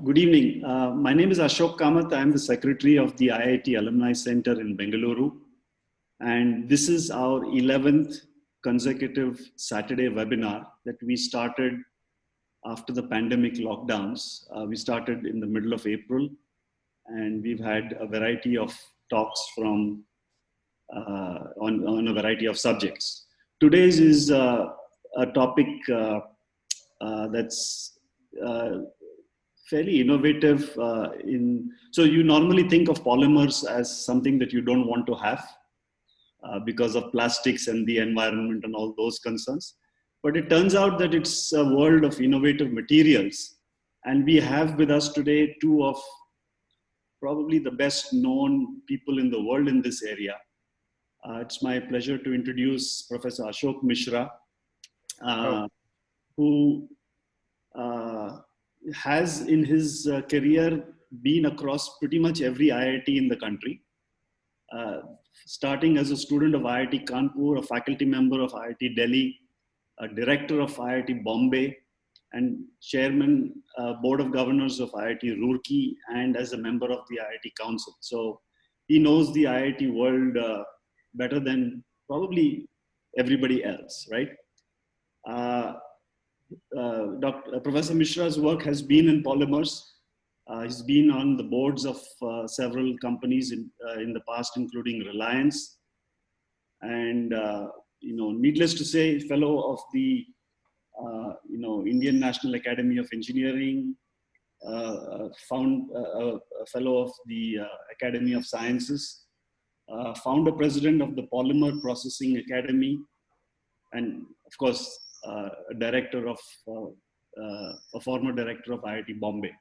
Good evening. My name is Ashok Kamath. I am the secretary of the IIT Alumni Center in Bengaluru. And this is our 11th consecutive Saturday webinar that we started after the pandemic lockdowns. We started in the middle of April, and we've had a variety of talks from on a variety of subjects. Today's is a topic that's fairly innovative. So you normally think of polymers as something that you don't want to have because of plastics and the environment and all those concerns. But it turns out that it's a world of innovative materials. And we have with us today two of probably the best known people in the world in this area. It's my pleasure to introduce Professor Ashok Misra, who has in his career been across pretty much every IIT in the country. Starting as a student of IIT Kanpur, a faculty member of IIT Delhi, a director of IIT Bombay, and chairman, board of governors of IIT Roorkee, and as a member of the IIT Council. So he knows the IIT world better than probably everybody else, right? Professor Misra's work has been in polymers. He's been on the boards of several companies in the past, including Reliance. And, needless to say, fellow of the, Indian National Academy of Engineering, a fellow of the Academy of Sciences, founder president of the Polymer Processing Academy, and of course, a former director of IIT Bombay.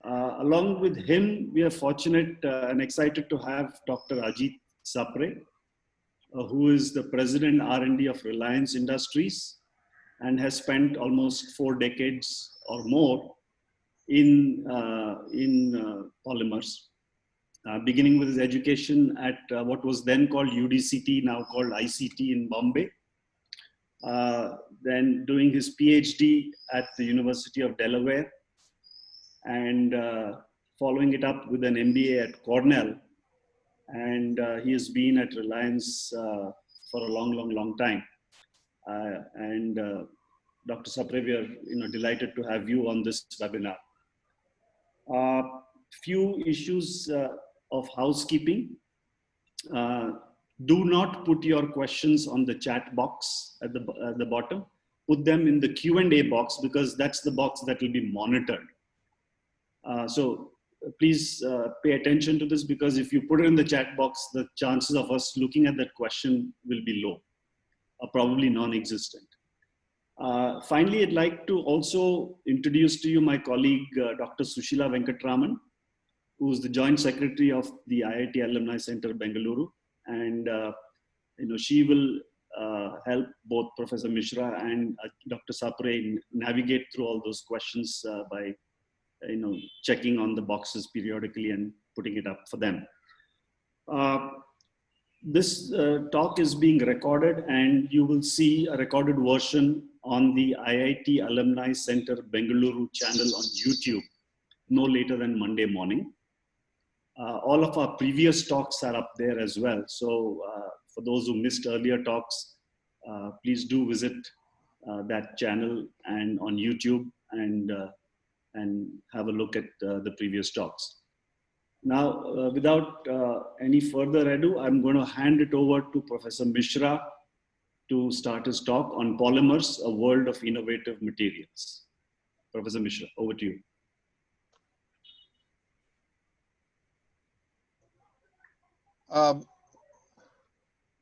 Along with him, we are fortunate and excited to have Dr. Ajit Sapre, who is the President R&D of Reliance Industries and has spent almost 4 decades or more in polymers, beginning with his education at what was then called UDCT, now called ICT in Bombay. Then doing his PhD at the University of Delaware, and following it up with an MBA at Cornell. And he has been at Reliance for a long time. Dr. Sapre, we are delighted to have you on this webinar. Few issues of housekeeping. Do not put your questions on the chat box at the bottom. Put them in the Q&A box, because that's the box that will be monitored. So please pay attention to this, because if you put it in the chat box, the chances of us looking at that question will be low, or probably non-existent. Finally, I'd like to also introduce to you my colleague, Dr. Sushila Venkatraman, who is the Joint Secretary of the IIT Alumni Center, Bengaluru. And she will help both Professor Misra and Dr. Sapre navigate through all those questions by checking on the boxes periodically and putting it up for them. This talk is being recorded, and you will see a recorded version on the IIT Alumni Center Bengaluru channel on YouTube no later than Monday morning. All of our previous talks are up there as well. So for those who missed earlier talks, please do visit that channel and on YouTube and have a look at the previous talks. Now, without any further ado, I'm going to hand it over to Professor Misra to start his talk on polymers, a world of innovative materials. Professor Misra, over to you.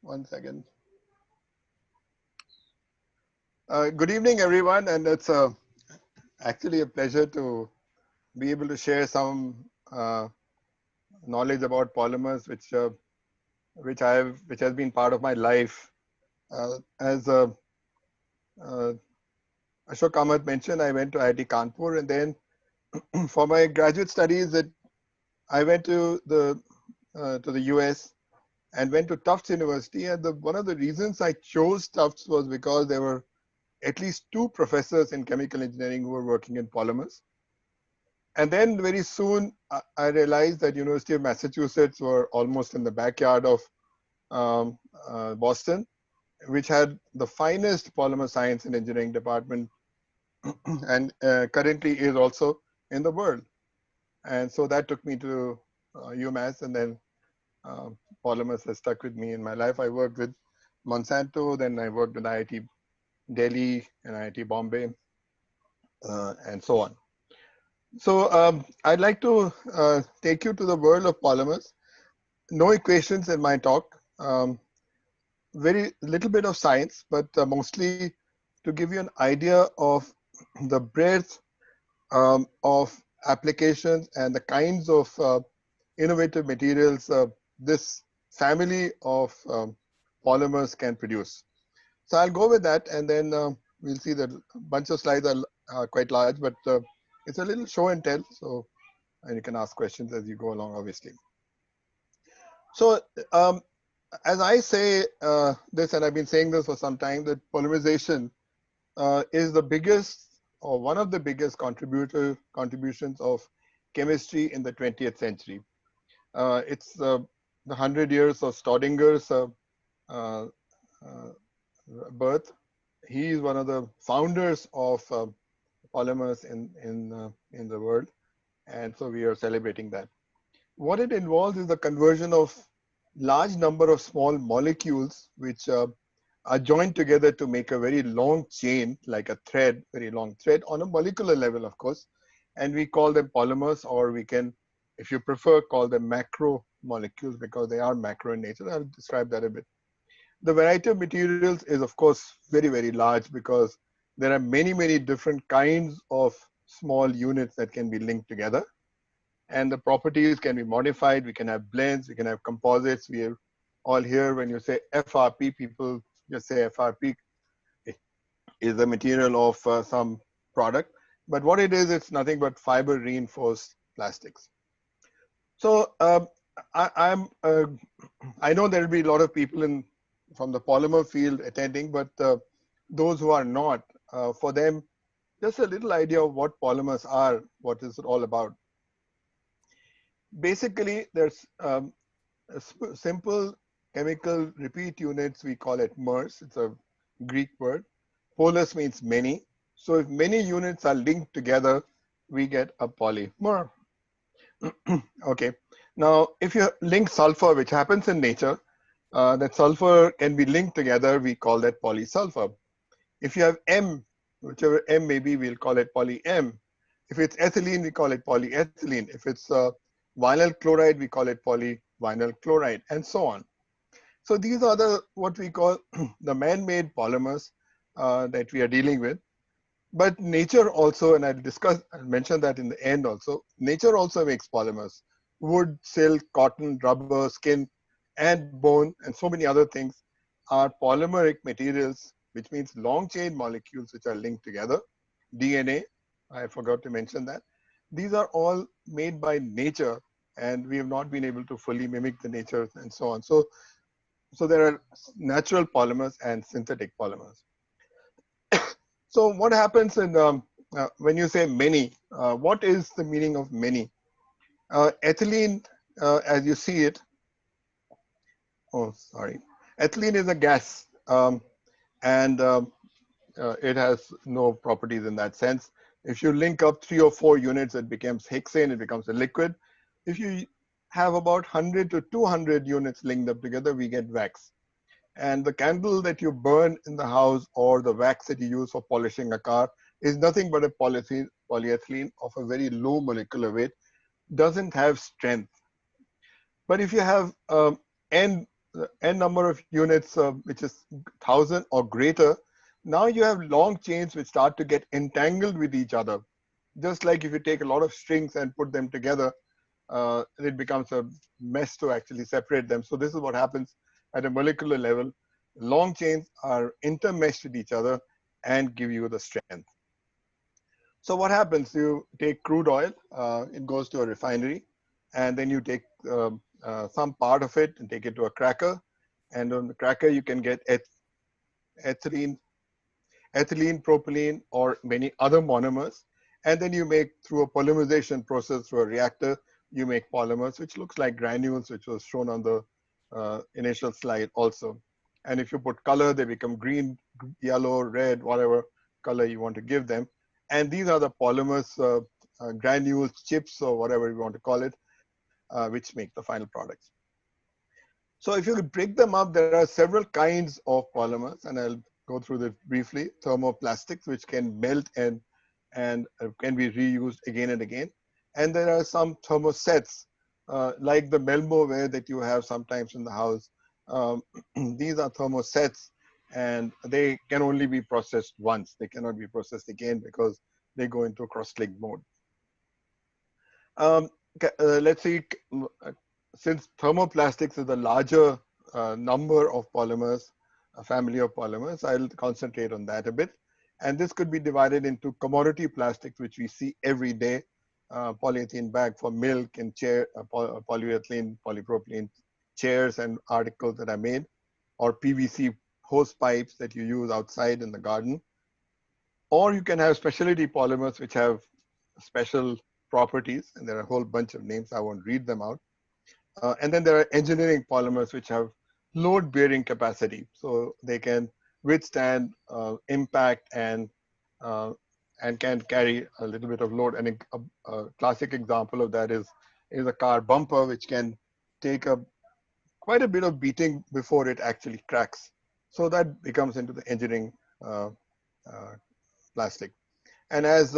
One second. Good evening, everyone, and it's actually a pleasure to be able to share some knowledge about polymers, which has been part of my life. As Ashok Kamath mentioned, I went to IIT Kanpur, and then for my graduate studies, I went to the US and went to Tufts University. And one of the reasons I chose Tufts was because there were at least 2 professors in chemical engineering who were working in polymers. And then very soon, I realized that University of Massachusetts were almost in the backyard of Boston, which had the finest polymer science and engineering department, and currently is also in the world. And so that took me to UMass, and then polymers has stuck with me in my life. I worked with Monsanto, then I worked with IIT Delhi and IIT Bombay, and so on. So I'd like to take you to the world of polymers. No equations in my talk. Very little bit of science, but mostly to give you an idea of the breadth of applications and the kinds of innovative materials this family of polymers can produce. So I'll go with that, and then we'll see that a bunch of slides are quite large, but it's a little show and tell. So and you can ask questions as you go along, obviously. So as I say this, and I've been saying this for some time, that polymerization is the biggest or one of the biggest contributions of chemistry in the 20th century. It's the 100 years of Staudinger birth. He is one of the founders of polymers in the world, and so we are celebrating that. What it involves is the conversion of large number of small molecules which are joined together to make a very long chain, like a thread, very long thread on a molecular level, of course. And we call them polymers, or we can, if you prefer, call them macro molecules because they are macro in nature. I'll describe that a bit. The variety of materials is, of course, very, very large because there are many, many different kinds of small units that can be linked together. And the properties can be modified. We can have blends, we can have composites. We are all here when you say FRP, people just say FRP is the material of some product. But what it is, it's nothing but fiber reinforced plastics. So I know there will be a lot of people from the polymer field attending, but those who are not, for them, just a little idea of what polymers are, what is it all about. Basically, there's simple chemical repeat units, we call it mers. It's a Greek word. Polus means many. So if many units are linked together, we get a polymer. Okay. Now, if you link sulfur, which happens in nature, that sulfur can be linked together, we call that polysulfur. If you have M, whichever M may be, we'll call it poly-M. If it's ethylene, we call it polyethylene. If it's vinyl chloride, we call it polyvinyl chloride, and so on. So these are what we call the man-made polymers that we are dealing with. But nature also, and I'll mention that in the end also, nature also makes polymers. Wood, silk, cotton, rubber, skin, and bone, and so many other things are polymeric materials, which means long chain molecules which are linked together. DNA, I forgot to mention that. These are all made by nature, and we have not been able to fully mimic the nature and so on. So there are natural polymers and synthetic polymers. So what happens when you say many? What is the meaning of many? Ethylene, as you see it, ethylene is a gas, and it has no properties in that sense. If you link up 3 or 4 units, it becomes hexane, it becomes a liquid. If you have about 100 to 200 units linked up together, we get wax. And the candle that you burn in the house or the wax that you use for polishing a car is nothing but a polyethylene of a very low molecular weight, doesn't have strength. But if you have n number of units, which is 1,000 or greater, now you have long chains which start to get entangled with each other. Just like if you take a lot of strings and put them together, it becomes a mess to actually separate them. So this is what happens at a molecular level. Long chains are intermeshed with each other and give you the strength. So what happens? You take crude oil, it goes to a refinery, and then you take some part of it and take it to a cracker. And on the cracker, you can get ethylene, propylene, or many other monomers. And then you make, through a polymerization process, through a reactor, you make polymers, which looks like granules, which was shown on the initial slide also. And if you put color, they become green, yellow, red, whatever color you want to give them. And these are the polymers, granules, chips, or whatever you want to call it, which make the final products. So if you could break them up, there are several kinds of polymers, and I'll go through this briefly. Thermoplastics, which can melt and can be reused again and again. And there are some thermosets, like the Melmoware that you have sometimes in the house. These are thermosets, and they can only be processed once. They cannot be processed again because they go into cross-link mode. Let's see, since thermoplastics is a larger number of polymers, a family of polymers, I'll concentrate on that a bit. And this could be divided into commodity plastics, which we see every day, polyethylene bag for milk and chair, polyethylene, polypropylene chairs and articles that are made, or PVC hose pipes that you use outside in the garden. Or you can have specialty polymers, which have special properties, and there are a whole bunch of names. I won't read them out. And then there are engineering polymers, which have load-bearing capacity, so they can withstand impact and can carry a little bit of load. And a classic example of that is a car bumper, which can take quite a bit of beating before it actually cracks. So that becomes into the engineering plastic. And as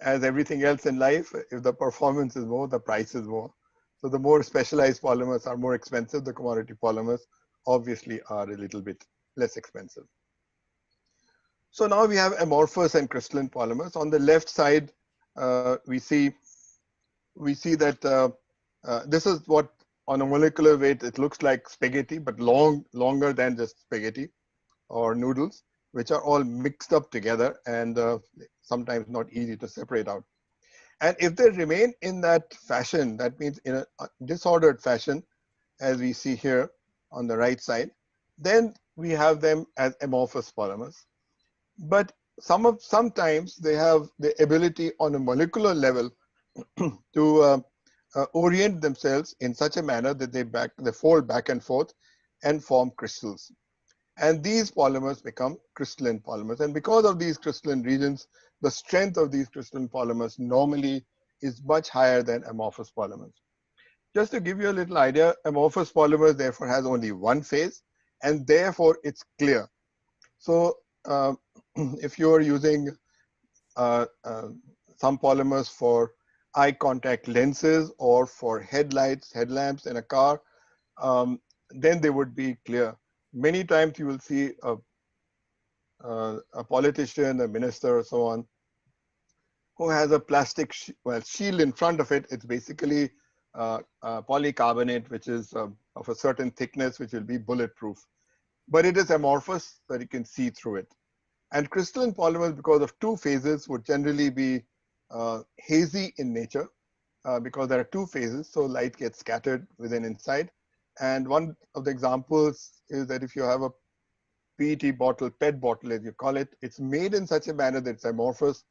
everything else in life, if the performance is more, the price is more. So the more specialized polymers are more expensive. The commodity polymers obviously are a little bit less expensive. So now we have amorphous and crystalline polymers. On the left side, we see that this is what, on a molecular weight, it looks like spaghetti, but longer than just spaghetti or noodles, which are all mixed up together and sometimes not easy to separate out. And if they remain in that fashion, that means in a disordered fashion, as we see here on the right side, then we have them as amorphous polymers. But sometimes they have the ability on a molecular level to orient themselves in such a manner that they fold back and forth and form crystals. And these polymers become crystalline polymers. And because of these crystalline regions, the strength of these crystalline polymers normally is much higher than amorphous polymers. Just to give you a little idea, amorphous polymers therefore has only one phase, and therefore it's clear. So if you're using some polymers for eye contact lenses or for headlamps in a car, then they would be clear. Many times you will see a politician, a minister, or so on, who has a plastic shield in front of it. It's basically polycarbonate, which is of a certain thickness, which will be bulletproof. But it is amorphous, so you can see through it. And crystalline polymers, because of two phases, would generally be hazy in nature because there are two phases, so light gets scattered within inside. And one of the examples is that if you have a PET bottle, PET bottle as you call it, it's made in such a manner that it's amorphous,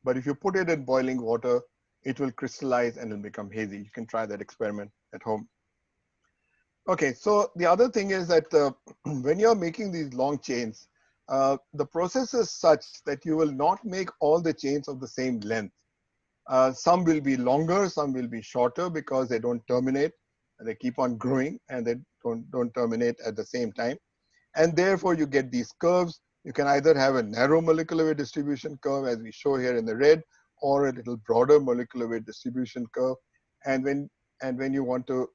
but if you put it in boiling water, it will crystallize and it'll become hazy. You can try that experiment at home. Okay, so the other thing is that when you're making these long chains, the process is such that you will not make all the chains of the same length. Some will be longer, some will be shorter because they don't terminate. They keep on growing and they don't terminate at the same time. And therefore you get these curves. You can either have a narrow molecular weight distribution curve, as we show here in the red, or a little broader molecular weight distribution curve. And when you want to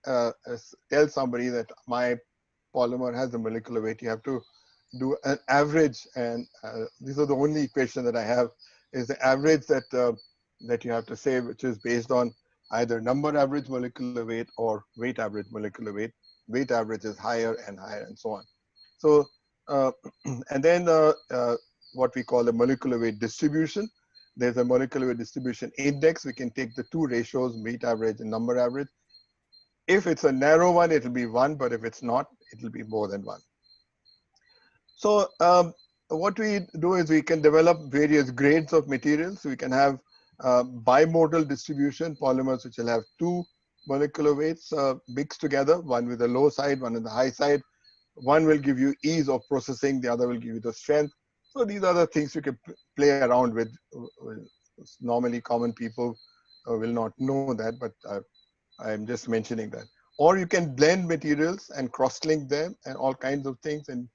tell somebody that my polymer has a molecular weight, you have to do an average. And these are the only equation that I have, is the average that you have to say, which is based on either number average molecular weight or weight average molecular weight. Weight average is higher and higher and so on. So, and then what we call a molecular weight distribution. There's a molecular weight distribution index. We can take the two ratios, weight average and number average. If it's a narrow one, it'll be 1, but if it's not, it'll be more than 1. So what we do is we can develop various grades of materials. We can have bimodal distribution polymers, which will have two molecular weights mixed together, one with the low side, one with the high side. One will give you ease of processing, the other will give you the strength. So these are the things you can play around with. Normally common people will not know that, but I'm just mentioning that. Or you can blend materials and cross-link them and all kinds of things. And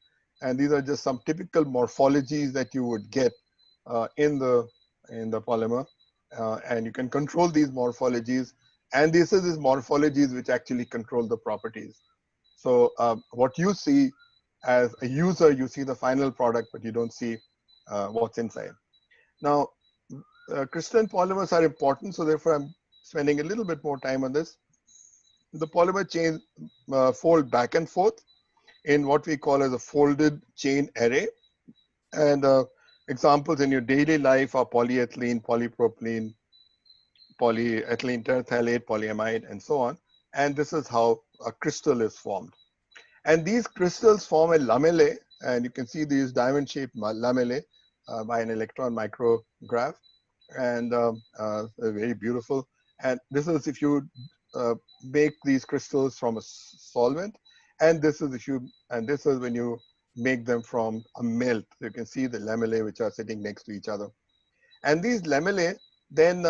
these are just some typical morphologies that you would get in the polymer. And you can control these morphologies. And these are these morphologies which actually control the properties. So what you see as a user, you see the final product, but you don't see what's inside. Now, crystalline polymers are important, so therefore I'm spending a little bit more time on this. The polymer chains fold back and forth in what we call as a folded chain array. And examples in your daily life are polyethylene, polypropylene, polyethylene terephthalate, polyamide, and so on. And this is how a crystal is formed. And these crystals form a lamellae, and you can see these diamond-shaped lamellae by an electron micrograph, and very beautiful. And this is if you make these crystals from a solvent, and this is when you make them from a melt. You can see the lamellae which are sitting next to each other, and these lamellae then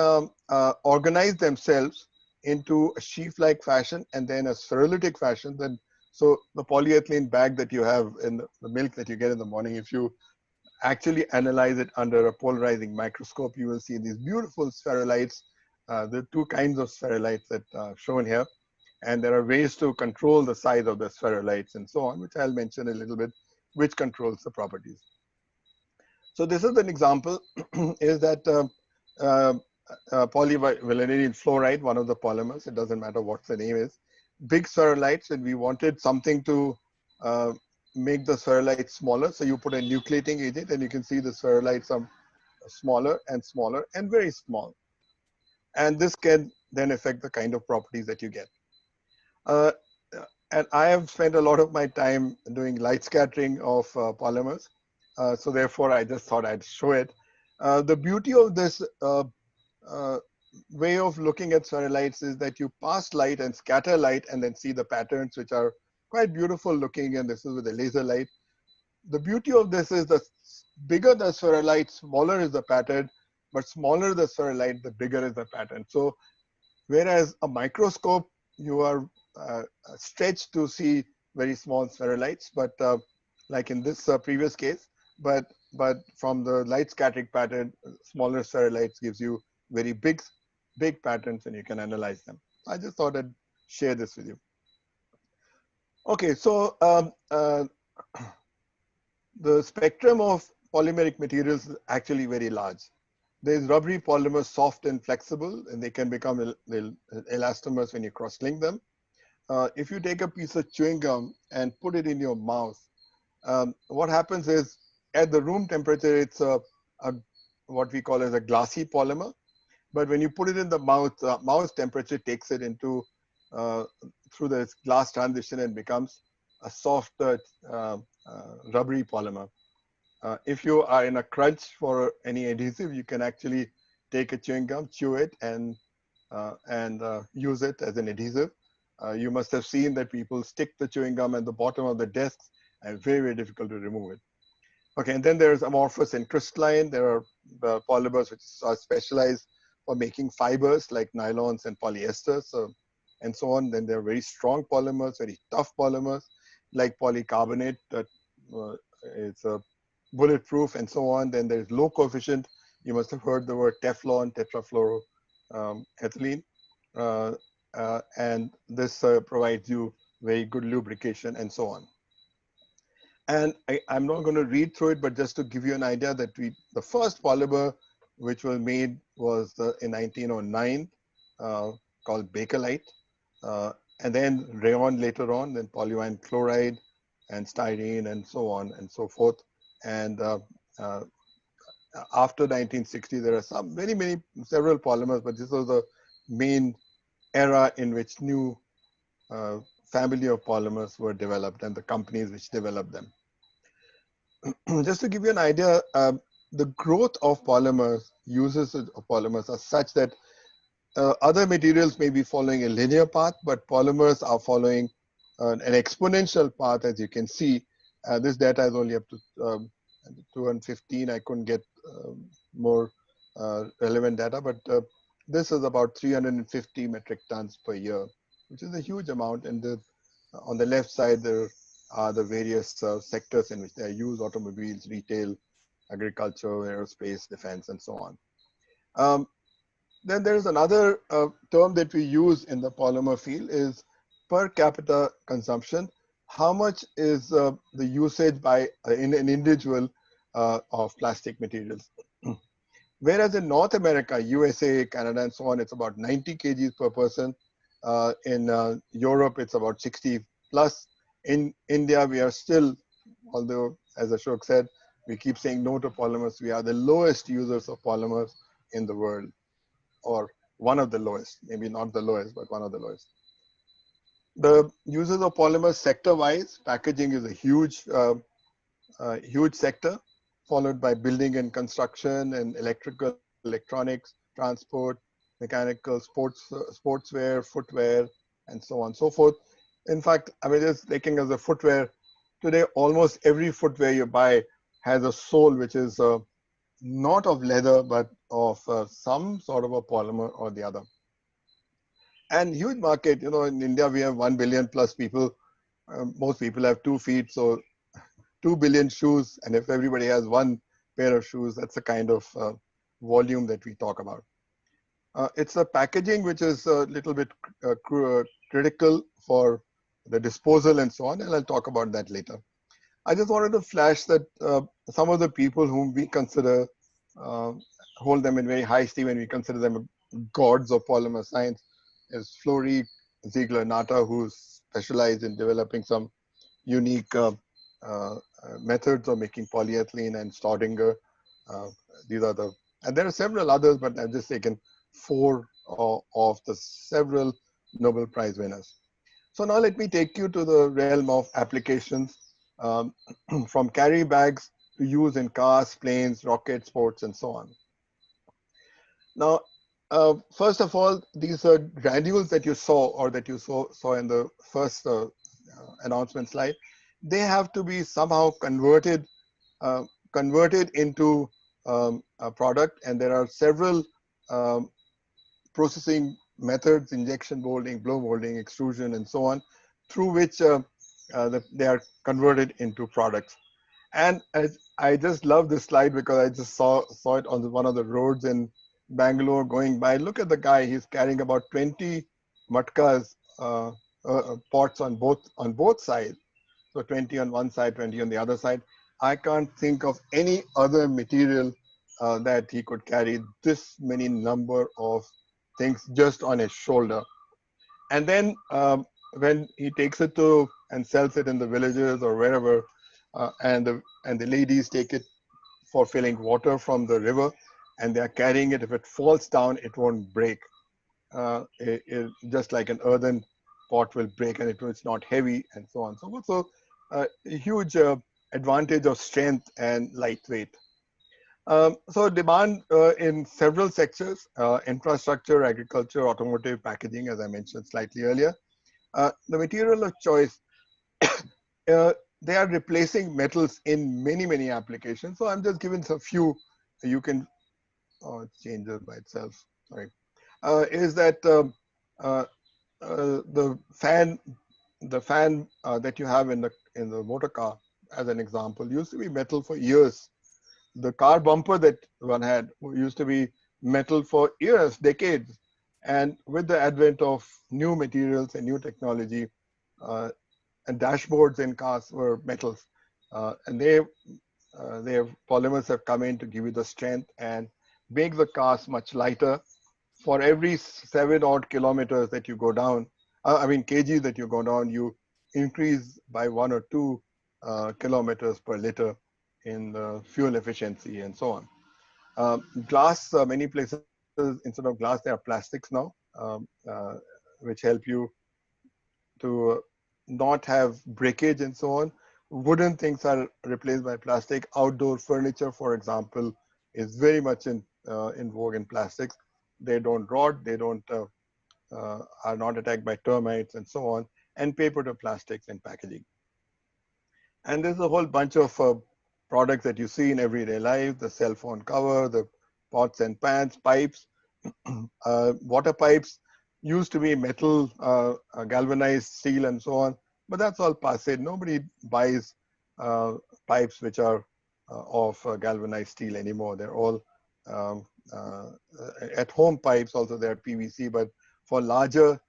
organize themselves into a sheaf-like fashion and then a spherulitic fashion. Then, so the polyethylene bag that you have in the milk that you get in the morning, if you actually analyze it under a polarizing microscope, you will see these beautiful spherulites. There are two kinds of spherulites that are shown here. And there are ways to control the size of the spherulites and so on, which I'll mention a little bit, which controls the properties. So this is an example, is that polyvinylidene fluoride, one of the polymers, it doesn't matter what the name is, big spherulites, and we wanted something to make the spherulites smaller. So you put a nucleating agent and you can see the spherulites are smaller and smaller and very small. And this can then affect the kind of properties that you get. And I have spent a lot of my time doing light scattering of polymers. So therefore, I just thought I'd show it. The beauty of this way of looking at spherulites is that you pass light and scatter light and then see the patterns, which are quite beautiful looking. And this is with a laser light. The beauty of this is the bigger the spherulite, smaller is the pattern, but smaller the spherulite, the bigger is the pattern. So whereas a microscope, you are stretched to see very small spherulites, but like in this previous case, but from the light scattering pattern, smaller spherulites gives you very big patterns and you can analyze them. I just thought I'd share this with you. Okay, so the spectrum of polymeric materials is actually very large. There's rubbery polymers, soft and flexible, and they can become elastomers when you cross-link them. If you take a piece of chewing gum and put it in your mouth, what happens is at the room temperature, it's what we call as a glassy polymer. But when you put it in the mouth temperature takes it into through the glass transition and becomes a soft rubbery polymer. If you are in a crunch for any adhesive, you can actually take a chewing gum, chew it, and use it as an adhesive. You must have seen that people stick the chewing gum at the bottom of the desks, and very, very difficult to remove it. Okay, and then there's amorphous and crystalline. There are polymers which are specialized for making fibers like nylons and polyesters, and so on. Then there are very strong polymers, very tough polymers like polycarbonate that is bulletproof and so on. Then there's low coefficient. You must have heard the word Teflon, tetrafluoroethylene. And this provides you very good lubrication and so on. And I'm not going to read through it, but just to give you an idea that the first polymer which was made was in 1909 called Bakelite. And then rayon later on, then polyvinyl chloride and styrene and so on and so forth. And after 1960, there are several polymers, but this was the main era in which new family of polymers were developed and the companies which developed them. just to give you an idea, the growth of polymers, uses of polymers are such that other materials may be following a linear path, but polymers are following an exponential path, as you can see. This data is only up to 2015. I couldn't get more relevant data, but this is about 350 metric tons per year, which is a huge amount. And on the left side, there are the various sectors in which they are used: automobiles, retail, agriculture, aerospace, defense, and so on. Then there is another term that we use in the polymer field is per capita consumption. How much is the usage by in an individual of plastic materials? Whereas in North America, USA, Canada, and so on, it's about 90 kgs per person. In Europe, it's about 60 plus. In India, we are still, although as Ashok said, we keep saying no to polymers, we are the lowest users of polymers in the world, or one of the lowest, maybe not the lowest, but one of the lowest. The uses of polymers sector-wise, packaging is a huge sector, followed by building and construction and electrical, electronics, transport, mechanical, sportswear, footwear, and so on and so forth. In fact, I mean, just taking as a footwear, today almost every footwear you buy has a sole which is not of leather, but of some sort of a polymer or the other. And huge market, you know, in India, we have 1 billion plus people. Most people have 2 feet, so 2 billion shoes. And if everybody has one pair of shoes, that's the kind of volume that we talk about. It's a packaging which is a little bit critical for the disposal and so on. And I'll talk about that later. I just wanted to flash that some of the people whom we consider, hold them in very high esteem, and we consider them gods of polymer science, is Flori Ziegler-Natta, who's specialized in developing some unique methods of making polyethylene, and Staudinger. These are the, and there are several others, but I've just taken 4 of the several Nobel Prize winners. So now let me take you to the realm of applications, from carry bags to use in cars, planes, rockets, sports, and so on. Now, first of all, these granules that you saw, or that you saw in the first announcement slide, they have to be somehow converted into a product, and there are several processing methods: injection molding, blow molding, extrusion, and so on, through which they are converted into products. And I just love this slide because I just saw it on one of the roads in Bangalore going by. Look at the guy; he's carrying about 20 matkas, pots on both sides. So 20 on one side, 20 on the other side. I can't think of any other material that he could carry this many number of things just on his shoulder. And then when he takes it to and sells it in the villages or wherever, and the ladies take it for filling water from the river, and they are carrying it. If it falls down, it won't break. Just like an earthen pot will break, and it's not heavy, and so on and so forth. So a huge advantage of strength and lightweight. So demand in several sectors: infrastructure, agriculture, automotive, packaging, as I mentioned slightly earlier. The material of choice, they are replacing metals in many applications. So I'm just giving a few. You can it changes by itself. Sorry, is that the fan that you have in the motor car, as an example, used to be metal for years. The car bumper that one had used to be metal for years, decades. And with the advent of new materials and new technology, and dashboards in cars were metals, and their polymers have come in to give you the strength and make the cars much lighter. For every 7 odd kilometers that you go down, kg that you go down, you increase by 1 or 2 kilometers per liter in the fuel efficiency and so on. Glass, many places instead of glass, there are plastics now, which help you to not have breakage and so on. Wooden things are replaced by plastic. Outdoor furniture, for example, is very much in vogue in plastics. They don't rot, they don't are not attacked by termites and so on. And paper to plastics and packaging. And there's a whole bunch of products that you see in everyday life: the cell phone cover, the pots and pans, pipes, water pipes used to be metal, galvanized steel, and so on. But that's all passé. Nobody buys uh, pipes which are of galvanized steel anymore. They're all um, uh, at home pipes. Also, they're PVC, but for larger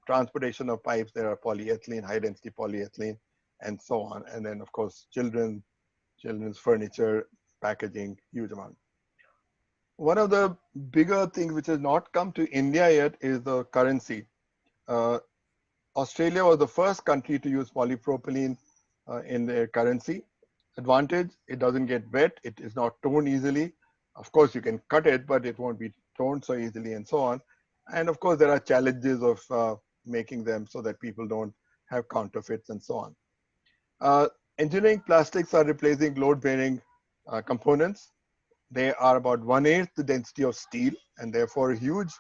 transportation of pipes, there are polyethylene, high density polyethylene, and so on. And then, of course, children's furniture, packaging, huge amount. One of the bigger things which has not come to India yet is the currency. Uh, Australia was the first country to use polypropylene in their currency. Advantage: it doesn't get wet, it is not torn easily. Of course, you can cut it, but it won't be torn so easily, and so on. And of course, there are challenges of making them so that people don't have counterfeits and so on. Uh, Engineering plastics are replacing load-bearing components. They are about 1/8 the density of steel, and therefore a huge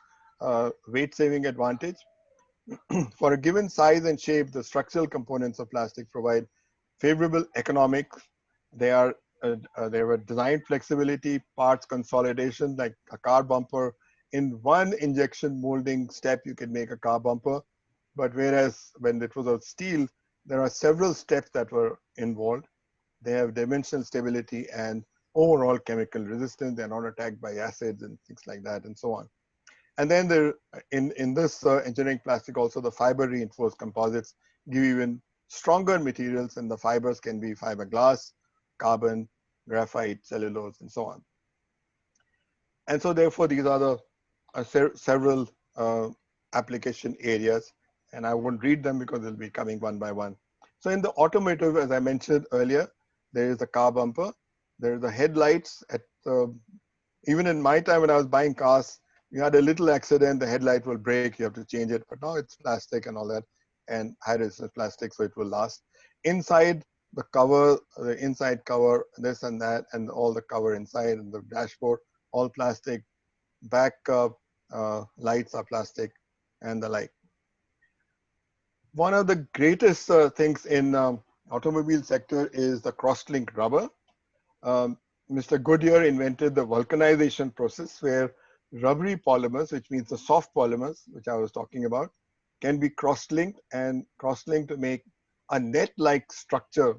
weight-saving advantage. For a given size and shape, the structural components of plastic provide favorable economics. They are they have a design flexibility, parts consolidation, like a car bumper. In one injection molding step, you can make a car bumper. But whereas when it was of steel, there are several steps that were involved. They have dimensional stability and overall chemical resistance. They're not attacked by acids and things like that, and so on. And then there, in this engineering plastic, also the fiber reinforced composites give even stronger materials, and the fibers can be fiberglass, carbon, graphite, cellulose, and so on. And so therefore, these are the several application areas, and I won't read them because they'll be coming one by one. So in the automotive, as I mentioned earlier, there is the car bumper, there are the headlights. Even in my time when I was buying cars, you had a little accident, the headlight will break, you have to change it, but now it's plastic and all that, and high resistance plastic, so it will last. Inside the cover, the inside cover, this and that, and all the cover inside, and the dashboard, all plastic. Back lights are plastic, and the like. One of the greatest things in automobile sector is the cross-linked rubber. Um, Mr. Goodyear invented the vulcanization process where rubbery polymers, which means the soft polymers, which I was talking about, can be cross-linked to make a net-like structure.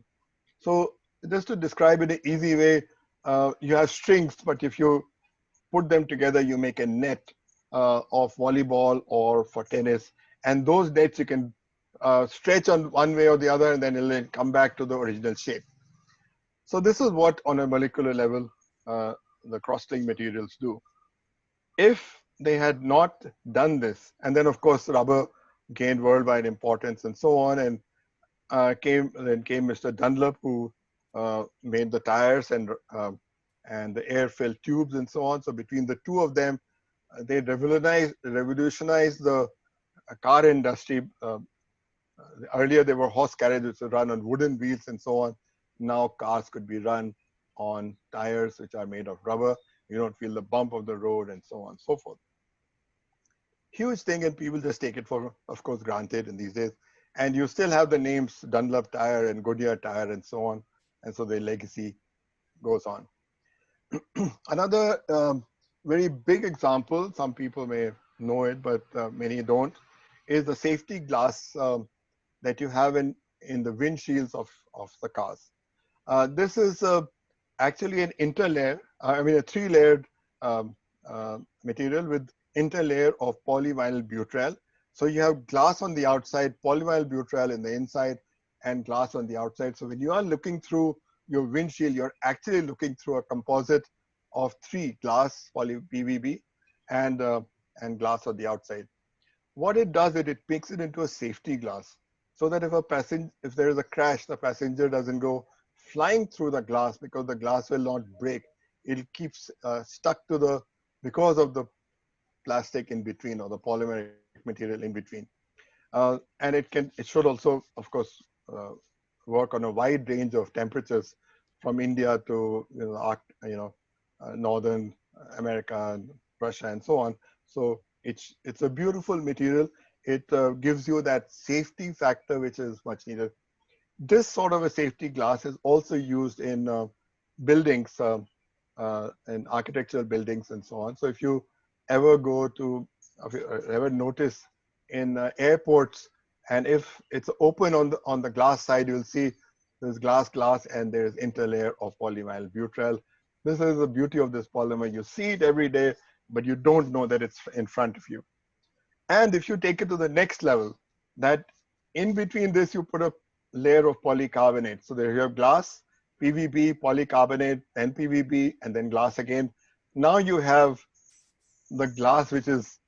So just to describe it in an easy way, you have strings, but if you put them together, you make a net of volleyball or for tennis. And those nets you can stretch on one way or the other, and then it'll come back to the original shape. So this is what, on a molecular level, the cross-linked materials do. If they had not done this, and then of course rubber gained worldwide importance and so on, and came Mr. Dunlop, who made the tires and the air-filled tubes and so on. So between the two of them, they revolutionized the car industry. Earlier, there were horse carriages that run on wooden wheels and so on. Now cars could be run on tires which are made of rubber. You don't feel the bump of the road and so on and so forth. Huge thing, and people just take it for, of course, granted in these days. And you still have the names Dunlop tire and Goodyear tire and so on. And so the legacy goes on. Another very big example, some people may know it, but many don't, is the safety glass that you have in the windshields of the cars. This is actually an interlayer, a three-layered material with interlayer of polyvinyl butyl. So you have glass on the outside, polyvinyl butyl in the inside, and glass on the outside. So when you are looking through your windshield, you're actually looking through a composite of three: glass, poly PVB, and glass on the outside. What it does is it makes it into a safety glass, so that if there is a crash, the passenger doesn't go flying through the glass, because the glass will not break. It keeps stuck to because of the plastic in between, or the polymeric material in between. And it should also, of course, work on a wide range of temperatures from India to northern America, and Russia, and so on. So it's a beautiful material. It gives you that safety factor which is much needed. This sort of a safety glass is also used in buildings, in architectural buildings and so on. So if you ever if you ever notice in airports, and if it's open on the glass side, you'll see there's glass, and there's interlayer of polyvinyl butyl. This is the beauty of this polymer. You see it every day, but you don't know that it's in front of you. And if you take it to the next level, that in between this, you put a layer of polycarbonate. So there you have glass, PVB, polycarbonate, then PVB, and then glass again. Now you have the glass, which is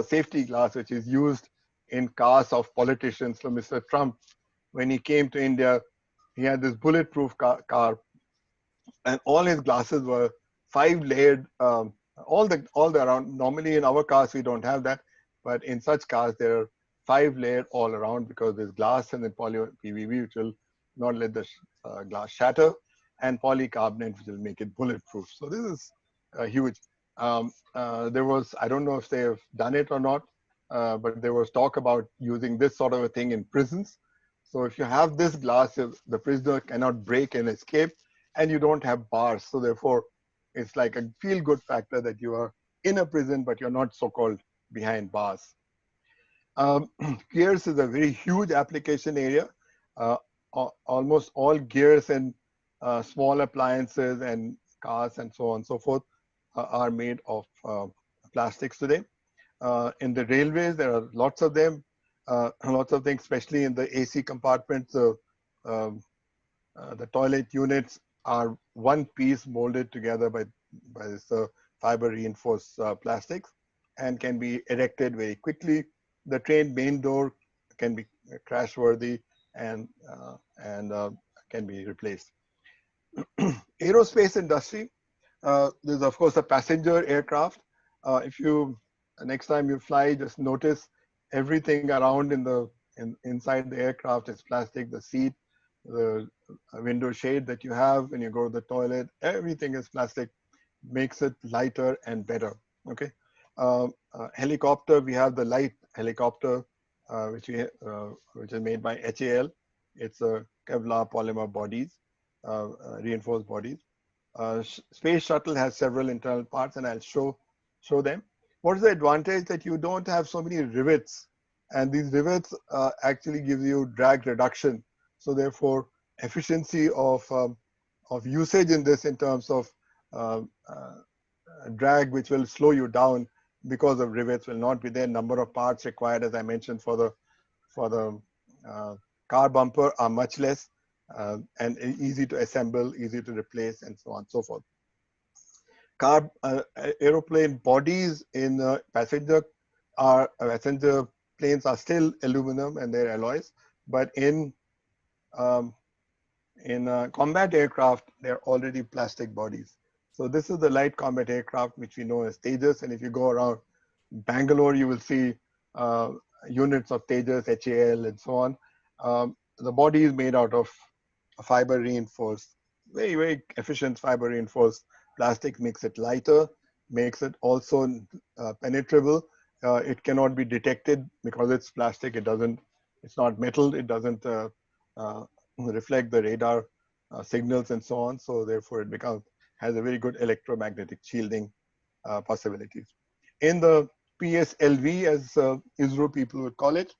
safety glass, which is used in cars of politicians. So Mr. Trump, when he came to India, he had this bulletproof car, and all his glasses were 5-layered. All the around. Normally in our cars we don't have that, but in such cars there are 5-layered all around, because there's glass and then PVB, which will not let the glass shatter, and polycarbonate, which will make it bulletproof. So this is huge. There was, I don't know if they have done it or not, but there was talk about using this sort of a thing in prisons. So if you have this glass, the prisoner cannot break and escape, and you don't have bars. So therefore, it's like a feel-good factor that you are in a prison, but you're not so-called behind bars. Gears is a very huge application area. Almost all gears and small appliances and cars and so on and so forth are made of plastics today. In the railways, there are lots of them, lots of things, especially in the AC compartments. The toilet units are one piece molded together by this fiber reinforced plastics, and can be erected very quickly. The train main door can be crash worthy and can be replaced. Aerospace industry, there's of course a passenger aircraft. If you next time you fly, just notice everything around inside the aircraft is plastic. The seat, the window shade that you have when you go to the toilet, everything is plastic. Makes it lighter and better. Okay. Helicopter, we have the light helicopter, which is made by HAL. It's a Kevlar polymer bodies, reinforced bodies. Space shuttle has several internal parts, and I'll show them. What is the advantage? That you don't have so many rivets, and these rivets actually give you drag reduction. So therefore, efficiency of usage in this, in terms of drag, which will slow you down because of rivets, will not be there. Number of parts required, as I mentioned, for the car bumper are much less, and easy to assemble, easy to replace, and so on and so forth. Aeroplane bodies in passenger planes are still aluminum and they're alloys, but in combat aircraft, they're already plastic bodies. So this is the light combat aircraft, which we know as Tejas. And if you go around Bangalore, you will see units of Tejas, HAL, and so on. The body is made out of fiber reinforced, very, very efficient fiber reinforced plastic. Makes it lighter, makes it also penetrable. It cannot be detected because it's plastic. It's not metal. It doesn't reflect the radar signals and so on. So therefore, it has a very good electromagnetic shielding possibilities. In the PSLV, as ISRO people would call it,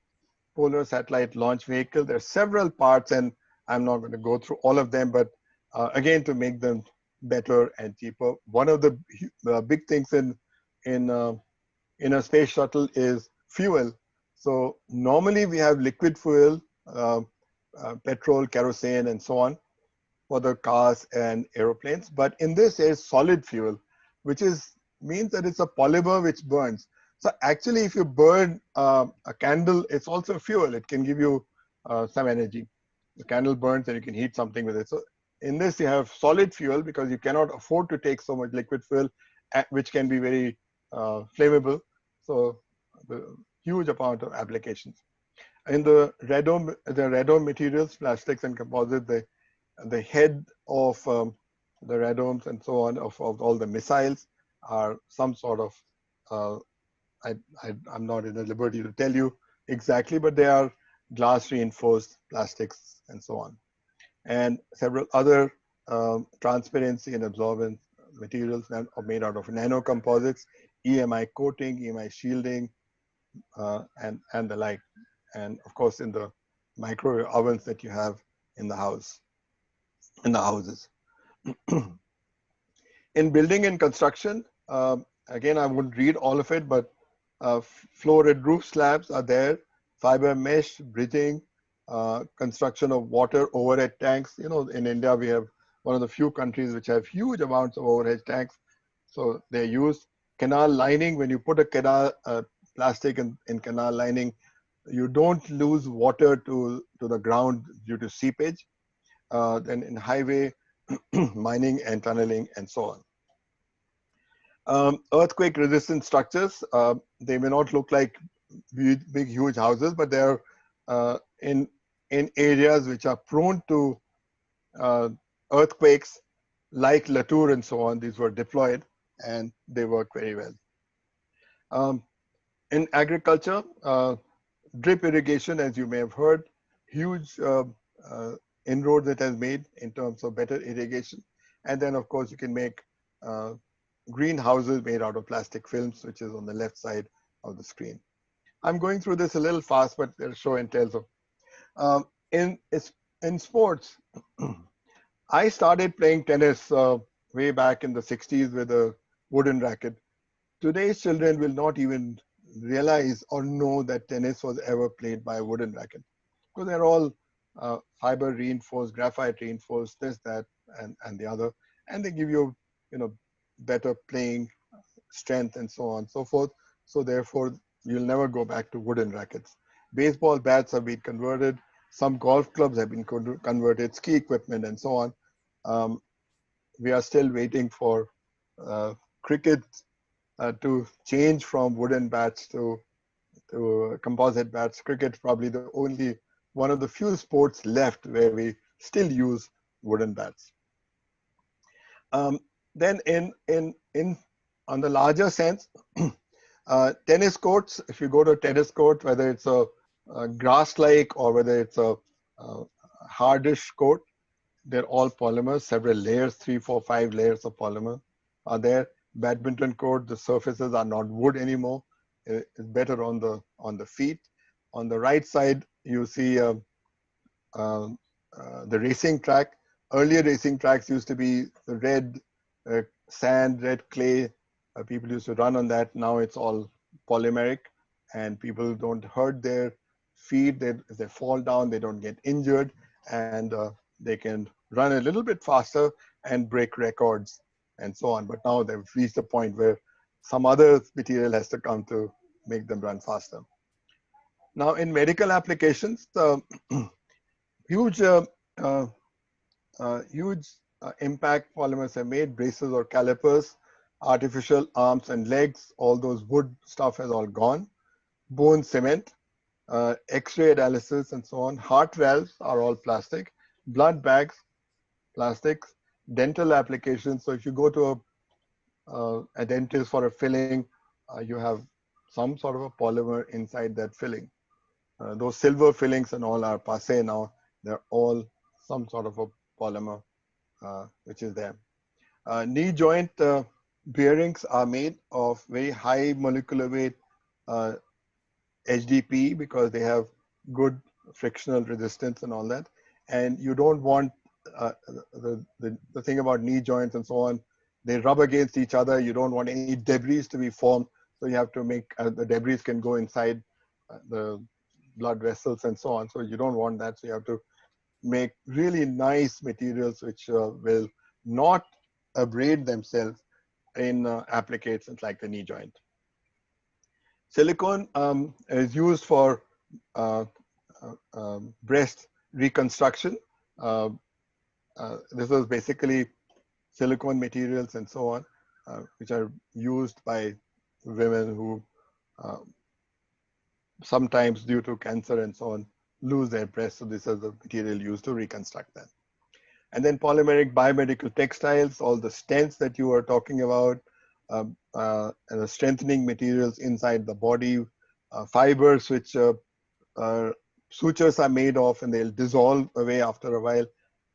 Polar Satellite Launch Vehicle, there are several parts, and I'm not going to go through all of them, but again, to make them better and cheaper. One of the big things in a space shuttle is fuel. So normally we have liquid fuel, petrol, kerosene, and so on for the cars and aeroplanes. But in this is solid fuel, which means that it's a polymer which burns. So actually, if you burn a candle, it's also fuel. It can give you some energy. The candle burns and you can heat something with it. So in this, you have solid fuel because you cannot afford to take so much liquid fuel, which can be very flammable. So the huge amount of applications. In the radome materials, plastics and composites, the head of the radomes and so on of all the missiles are some sort of uh, I'm not in the liberty to tell you exactly, but they are glass reinforced plastics and so on, and several other transparency and absorbance materials that are made out of nano composites, EMI coating, EMI shielding, and the like, and of course in the microwave ovens that you have in the houses. In building and construction, again, I wouldn't read all of it, but floor-red roof slabs are there, fiber mesh, bridging, construction of water overhead tanks. You know, in India, we have one of the few countries which have huge amounts of overhead tanks. So they're used. Canal lining, when you put a canal plastic in canal lining, you don't lose water to the ground due to seepage. Then in highway, mining and tunneling and so on. Earthquake resistant structures, they may not look like big huge houses, but they're in areas which are prone to earthquakes like Latour and so on. These were deployed and they work very well. In agriculture, drip irrigation, as you may have heard, huge inroads it has made in terms of better irrigation. And then of course you can make greenhouses made out of plastic films, which is on the left side of the screen. I'm going through this a little fast, but they'll show and tell. So, in sports, I started playing tennis way back in the 60s with a wooden racket. Today's children will not even realize or know that tennis was ever played by a wooden racket, because they're all fiber reinforced, graphite reinforced, this, that, and the other, and they give you, better playing strength and so on and so forth. So therefore, you'll never go back to wooden rackets. Baseball bats have been converted. Some golf clubs have been converted, ski equipment and so on. We are still waiting for cricket to change from wooden bats to composite bats. Cricket probably the only one of the few sports left where we still use wooden bats. Then on the larger sense, tennis courts, if you go to a tennis court, whether it's a grass-like or whether it's a hardish court, they're all polymers, several layers, 3, 4, 5 layers of polymer are there. Badminton court, the surfaces are not wood anymore. It's better on the feet. On the right side, you see the racing track. Earlier racing tracks used to be the red sand, red clay. People used to run on that. Now it's all polymeric, and people don't hurt their feet. If they fall down, they don't get injured, and they can run a little bit faster and break records and so on. But now they've reached a point where some other material has to come to make them run faster. Now in medical applications, huge impact polymers have made, braces or calipers, artificial arms and legs, all those wood stuff has all gone. Bone cement, X-ray analysis and so on. Heart valves are all plastic. Blood bags, plastics. Dental applications, so if you go to a dentist for a filling, you have some sort of a polymer inside that filling. Those silver fillings and all are passé now. They're all some sort of a polymer which is there. Knee joint bearings are made of very high molecular weight HDPE because they have good frictional resistance and all that. And you don't want the thing about knee joints and so on, they rub against each other. You don't want any debris to be formed. So you have to make the debris can go inside the blood vessels and so on. So you don't want that. So you have to make really nice materials which will not abrade themselves in applications like the knee joint. Silicone is used for breast reconstruction. This is basically silicone materials and so on, which are used by women who sometimes due to cancer and so on, lose their breast. So this is the material used to reconstruct them. And then polymeric biomedical textiles, all the stents that you were talking about, and the strengthening materials inside the body, fibers which sutures are made of and they'll dissolve away after a while.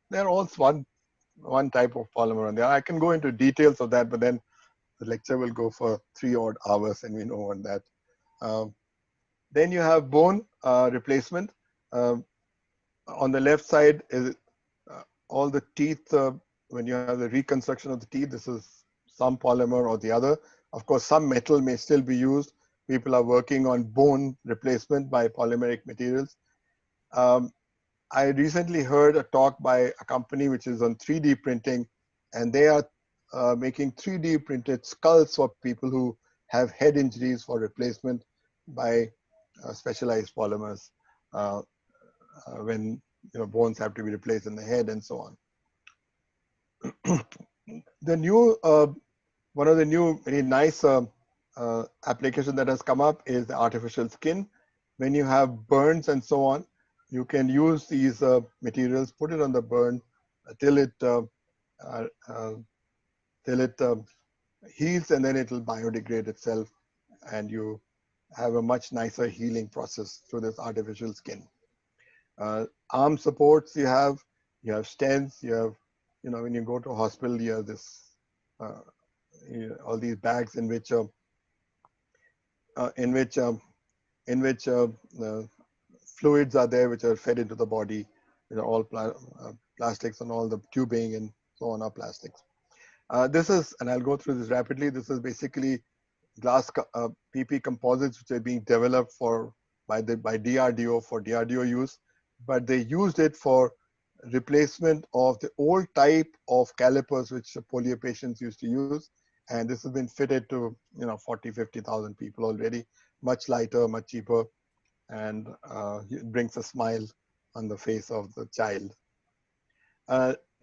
They're all one type of polymer. And I can go into details of that, but then the lecture will go for 3 odd hours and we know on that. Then you have bone replacement. On the left side is all the teeth. When you have the reconstruction of the teeth, this is some polymer or the other. Of course, some metal may still be used. People are working on bone replacement by polymeric materials. I recently heard a talk by a company which is on 3D printing, and they are making 3D printed skulls for people who have head injuries for replacement by specialized polymers when bones have to be replaced in the head and so on. The new one of the new very nice application that has come up is the artificial skin. When you have burns and so on, you can use these materials, put it on the burn till it heals, and then it will biodegrade itself, and you have a much nicer healing process through this artificial skin. Arm supports you have stents, you have, when you go to a hospital, you have this, all these bags in which fluids are there which are fed into the body. All plastics, and all the tubing and so on are plastics. This is, and I'll go through this rapidly, this is basically glass PP composites which are being developed by DRDO for DRDO use, but they used it for replacement of the old type of calipers which polio patients used to use, and this has been fitted to 40,000-50,000 people already. Much lighter, much cheaper, and it brings a smile on the face of the child.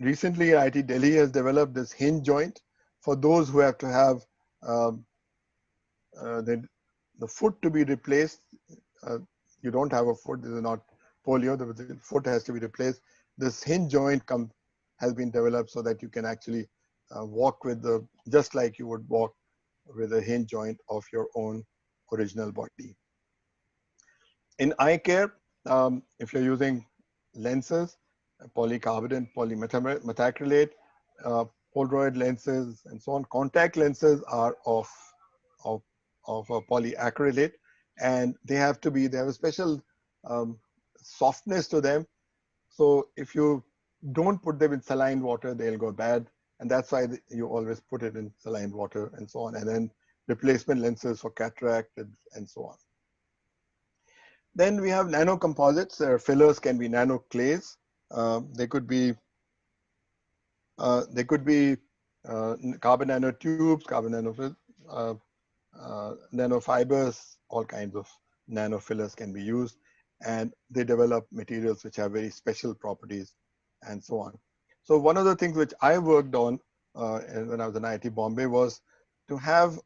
Recently, IIT Delhi has developed this hinge joint for those who have to have the foot to be replaced. You don't have a foot, this is not polio, the foot has to be replaced. This hinge joint has been developed so that you can actually walk with just like you would walk with a hinge joint of your own original body. In eye care, if you're using lenses, polycarbonate, polymethacrylate, Polaroid lenses, and so on, contact lenses are of polyacrylate, and they have a special softness to them. So if you don't put them in saline water, they'll go bad. And that's why you always put it in saline water and so on. And then replacement lenses for cataract and so on. Then we have nano composites. Their fillers can be nano clays. They could be carbon nanotubes, carbon nanofibers, all kinds of nano fillers can be used. And they develop materials which have very special properties and so on. So one of the things which I worked on when I was in IIT Bombay was to have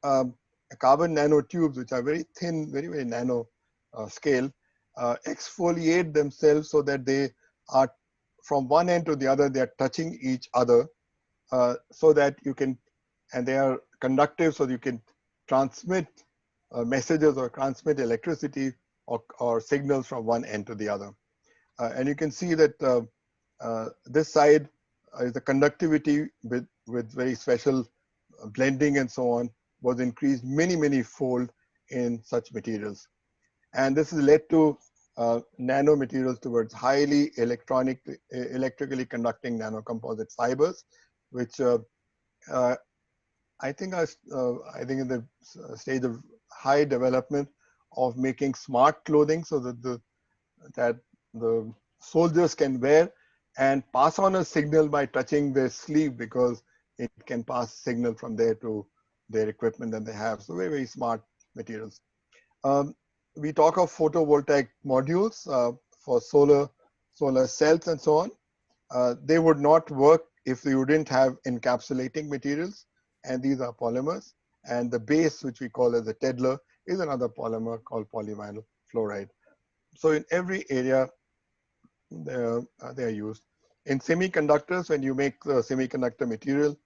carbon nanotubes, which are very thin, very, very nano scale, exfoliate themselves so that they are from one end to the other, they are touching each other so that you can, and they are conductive so you can transmit messages or transmit electricity or signals from one end to the other. And you can see that this side is the conductivity with very special blending and so on was increased many fold in such materials. And this has led to nano materials towards highly electrically conducting nanocomposite fibers, which I think in the stage of high development of making smart clothing so that the soldiers can wear and pass on a signal by touching their sleeve, because it can pass signal from there to their equipment that they have. So very, very smart materials. We talk of photovoltaic modules for solar cells and so on. They would not work if you didn't have encapsulating materials, and these are polymers. And the base, which we call as a Tedlar, is another polymer called polyvinyl. fluoride. So in every area, they are used. In semiconductors, when you make the semiconductor material,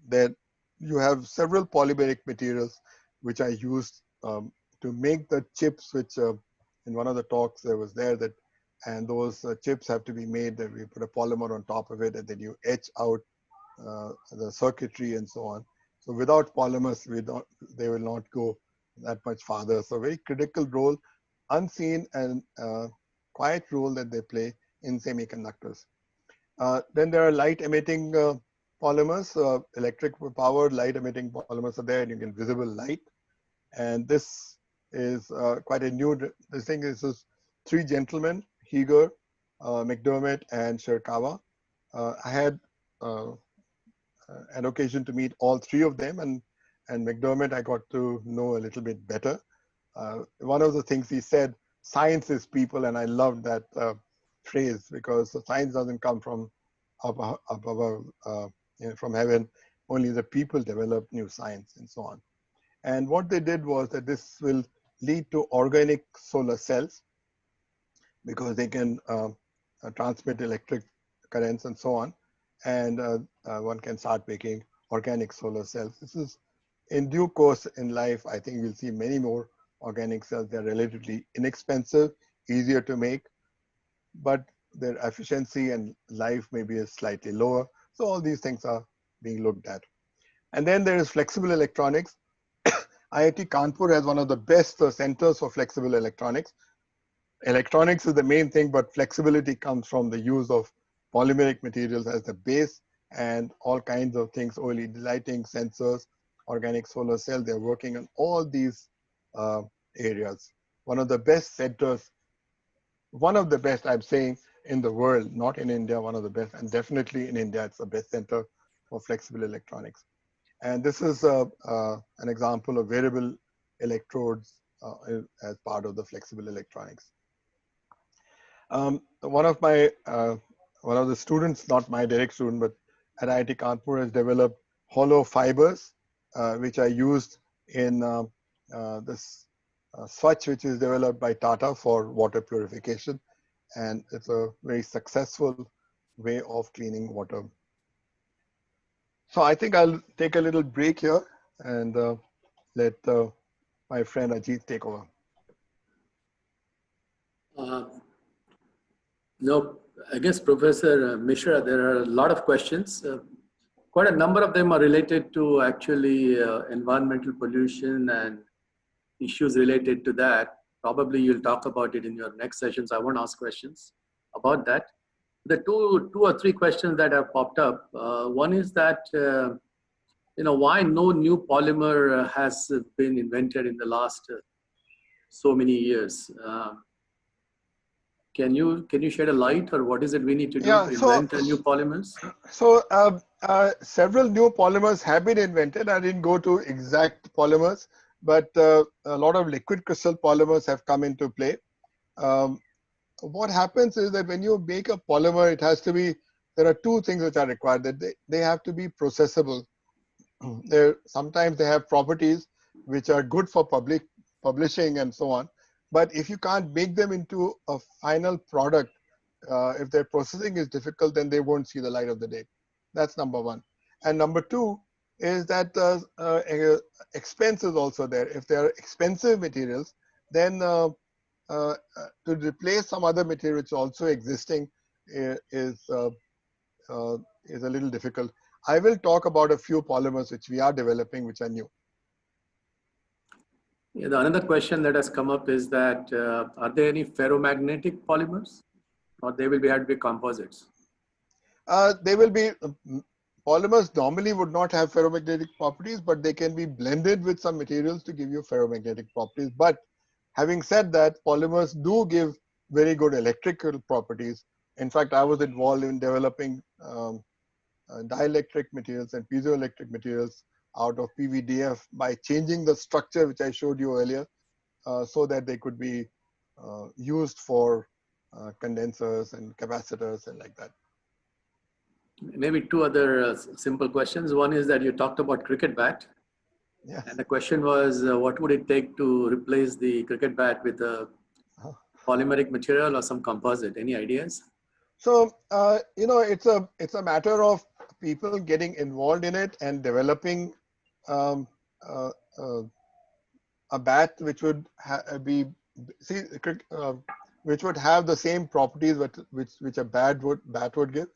then you have several polymeric materials which are used to make the chips, which in one of the talks there was there that, and those chips have to be made that we put a polymer on top of it and then you etch out the circuitry and so on. So without polymers, they will not go that much farther. So very critical role, unseen and quiet role that they play in semiconductors. Then there are light emitting polymers, electric powered light emitting polymers are there, and you get visible light. And this is quite a new, this thing is this three gentlemen, Heger, McDermott, and Shirakawa. I had an occasion to meet all three of them, and McDermott I got to know a little bit better. One of the things he said, science is people, and I loved that phrase, because the science doesn't come from up above, from heaven. Only the people develop new science and so on. And what they did was that this will lead to organic solar cells, because they can transmit electric currents and so on. And one can start making organic solar cells. This is in due course in life. I think we'll see many more organic cells. They're relatively inexpensive, easier to make, but their efficiency and life maybe is slightly lower. So all these things are being looked at. And then there is flexible electronics. IIT Kanpur has one of the best centers for flexible electronics. Electronics is the main thing, but flexibility comes from the use of polymeric materials as the base, and all kinds of things, OLED lighting, sensors, organic solar cell. They're working on all these areas. One of the best centers, one of the best, I'm saying, in the world, not in India, one of the best, and definitely in India, it's the best center for flexible electronics. And this is an example of variable electrodes as part of the flexible electronics. One of the students, not my direct student, but at IIT Kanpur, has developed hollow fibers, which are used in this Swatch, which is developed by Tata for water purification. And it's a very successful way of cleaning water. So I think I'll take a little break here and let my friend Ajit take over. No, I guess Professor Misra, there are a lot of questions. Quite a number of them are related to actually environmental pollution and issues related to that. Probably you'll talk about it in your next sessions. I won't ask questions about that. The two or three questions that have popped up. One is that, why no new polymer has been invented in the last so many years? Can you shed a light, or what is it we need to do to invent new polymers? So several new polymers have been invented. I didn't go to exact polymers, but a lot of liquid crystal polymers have come into play. What happens is that when you make a polymer, it has to be, there are two things which are required, that they have to be processable. Sometimes they have properties which are good for publishing and so on. But if you can't make them into a final product, if their processing is difficult, then they won't see the light of the day. That's number one. And number two is that expense is also there. If they are expensive materials, then to replace some other material which is also existing is a little difficult. I will talk about a few polymers which we are developing, which are new. Yeah, another question that has come up is that are there any ferromagnetic polymers, or they will have to be composites? They will be polymers normally would not have ferromagnetic properties, but they can be blended with some materials to give you ferromagnetic properties. But having said that, polymers do give very good electrical properties. In fact, I was involved in developing dielectric materials and piezoelectric materials out of PVDF by changing the structure, which I showed you earlier, so that they could be used for condensers and capacitors and like that. Maybe two other simple questions. One is that you talked about cricket bat. Yes. And the question was, what would it take to replace the cricket bat with a polymeric material or some composite? Any ideas? So, it's a matter of people getting involved in it and developing um, uh, uh, a bat which would be, see, which would have the same properties which a bat would give.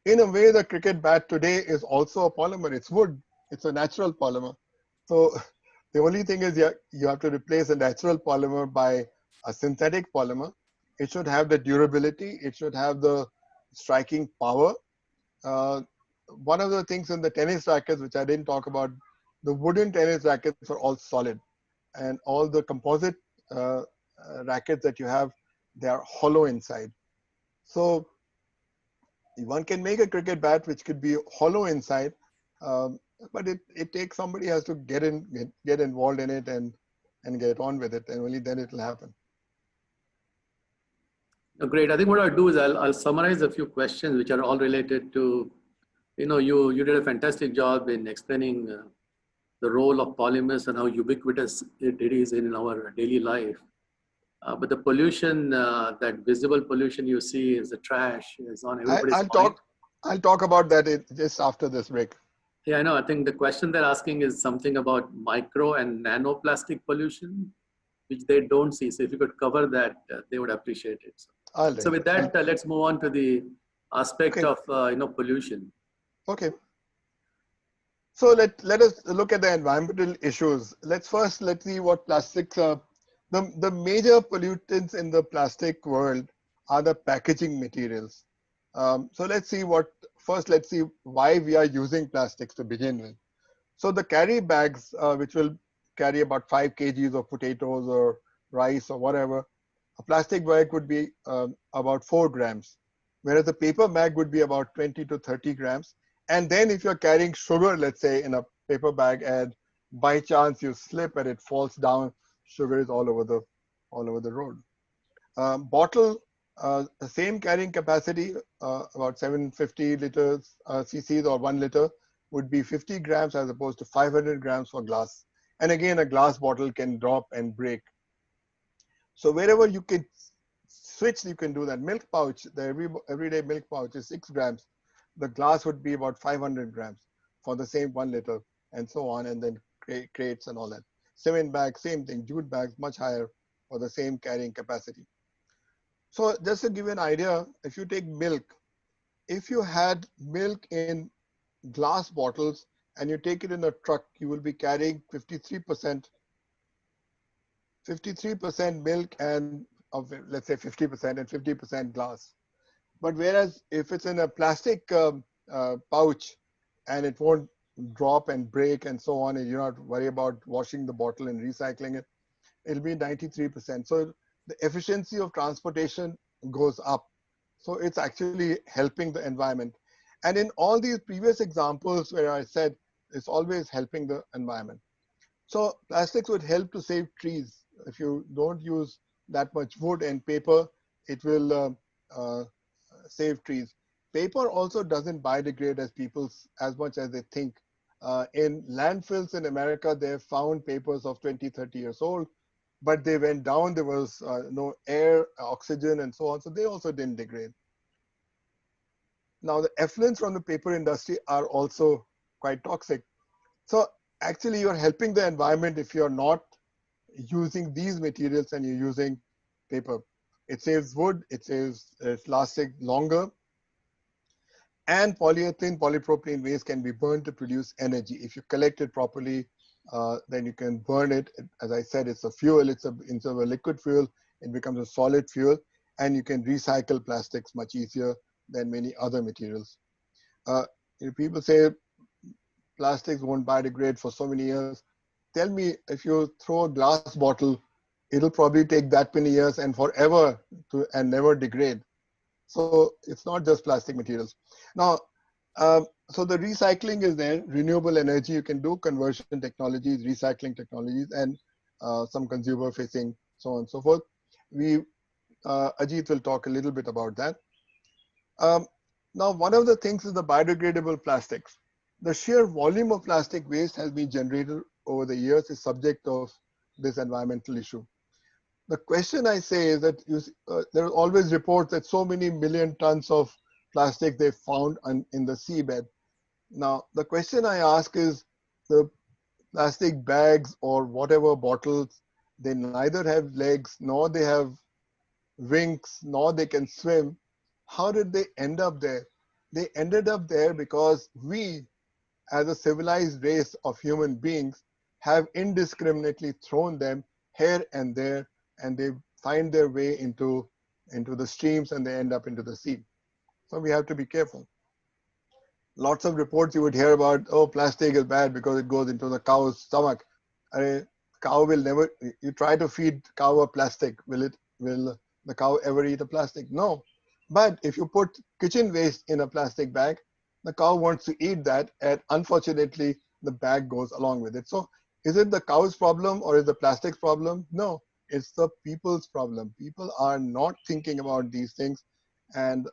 In a way, the cricket bat today is also a polymer. It's wood. It's a natural polymer. So the only thing is you have to replace a natural polymer by a synthetic polymer. It should have the durability. It should have the striking power. One of the things in the tennis rackets, which I didn't talk about, the wooden tennis rackets are all solid. And all the composite rackets that you have, they are hollow inside. So one can make a cricket bat which could be hollow inside, but it takes somebody has to get involved in it and get on with it, and only then it will happen. Great. I think what I'll do is I'll summarize a few questions which are all related to, you did a fantastic job in explaining the role of polymers and how ubiquitous it is in our daily life. But the pollution, that visible pollution you see is the trash, is on everybody's mind. I'll talk about that just after this break. Yeah, I know. I think the question they're asking is something about micro and nanoplastic pollution, which they don't see. So if you could cover that, they would appreciate it. So with that, let's move on to the aspect of pollution. Okay. So let us look at the environmental issues. Let's see what plastics are. The major pollutants in the plastic world are the packaging materials. So let's see why we are using plastics to begin with. So the carry bags, which will carry about 5 kgs of potatoes or rice or whatever, a plastic bag would be about 4 grams, whereas the paper bag would be about 20 to 30 grams. And then if you're carrying sugar, let's say in a paper bag, and by chance you slip and it falls down, sugar is all over the road. Bottle, the same carrying capacity, about 750 liters cc's or 1 liter, would be 50 grams as opposed to 500 grams for glass. And again, a glass bottle can drop and break. So wherever you can switch, you can do that. Milk pouch, the everyday milk pouch is 6 grams. The glass would be about 500 grams for the same 1 liter, and so on, and then crates and all that. Cement bags, same thing. Jute bags, much higher for the same carrying capacity. So just to give you an idea, if you take milk, if you had milk in glass bottles and you take it in a truck, you will be carrying 53% milk and of, let's say 50% and 50% glass. But whereas if it's in a plastic pouch and it won't drop and break and so on, and you're not worried about washing the bottle and recycling it, it'll be 93%. So the efficiency of transportation goes up. So it's actually helping the environment. And in all these previous examples where I said it's always helping the environment. So plastics would help to save trees. If you don't use that much wood and paper, it will save trees. Paper also doesn't biodegrade as much as they think. In landfills in America, they have found papers of 20, 30 years old, but they went down. There was no air, oxygen, and so on. So they also didn't degrade. Now, the effluents from the paper industry are also quite toxic. So actually, you're helping the environment if you're not using these materials and you're using paper. It saves wood, it's lasting longer. And polyethylene, polypropylene waste can be burned to produce energy. If you collect it properly, then you can burn it. As I said, it's a fuel, instead of a liquid fuel, it becomes a solid fuel, and you can recycle plastics much easier than many other materials. People say plastics won't biodegrade for so many years. Tell me, if you throw a glass bottle, it'll probably take that many years and forever and never degrade. So it's not just plastic materials. Now, so the recycling is there, renewable energy, you can do conversion technologies, recycling technologies, and some consumer facing, so on and so forth. Ajit will talk a little bit about that. Now, one of the things is the biodegradable plastics. The sheer volume of plastic waste has been generated over the years is subject of this environmental issue. the question I say is that there are always reports that so many million tons of plastic they found in the seabed. Now, the question I ask is, the plastic bags or whatever bottles, they neither have legs, nor they have wings, nor they can swim. How did they end up there? They ended up there because we, as a civilized race of human beings, have indiscriminately thrown them here and there, and they find their way into the streams and they end up into the sea. So we have to be careful. Lots of reports you would hear about, oh, plastic is bad because it goes into the cow's stomach. Cow will never, you try to feed cow a plastic, will the cow ever eat a plastic? No. But if you put kitchen waste in a plastic bag, the cow wants to eat that, and unfortunately, the bag goes along with it. So is it the cow's problem or is the plastic's problem? No, it's the people's problem. People are not thinking about these things, and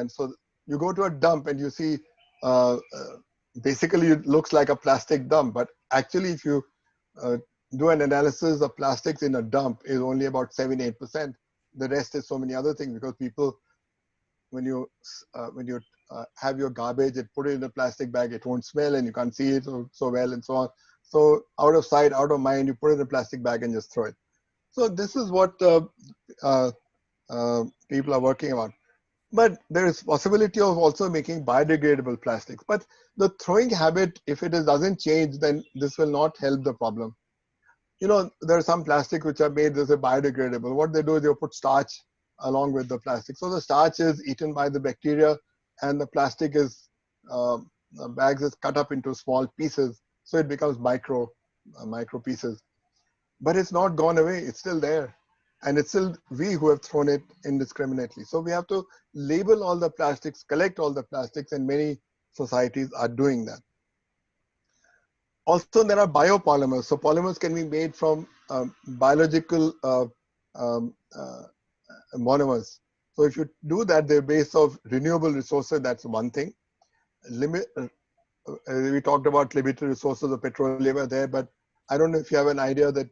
so you go to a dump and you see basically it looks like a plastic dump, but actually if you do an analysis of plastics in a dump is only about 7-8%. The rest is so many other things, because people, when you have your garbage and put it in a plastic bag, it won't smell and you can't see it so well and so on. So out of sight, out of mind, you put it in a plastic bag and just throw it. So this is what people are working on. But there is possibility of also making biodegradable plastics. But the throwing habit, if it doesn't change, then this will not help the problem. You know, there are some plastics which are made as a biodegradable. What they do is they put starch along with the plastic. So the starch is eaten by the bacteria, and the plastic is bags is cut up into small pieces. So it becomes micro pieces. But it's not gone away. It's still there. And it's still we who have thrown it indiscriminately. So we have to label all the plastics, collect all the plastics, and many societies are doing that. Also, there are biopolymers. So polymers can be made from biological monomers. So if you do that, they're based of renewable resources. That's one thing. We talked about limited resources of petroleum are there, but I don't know if you have an idea that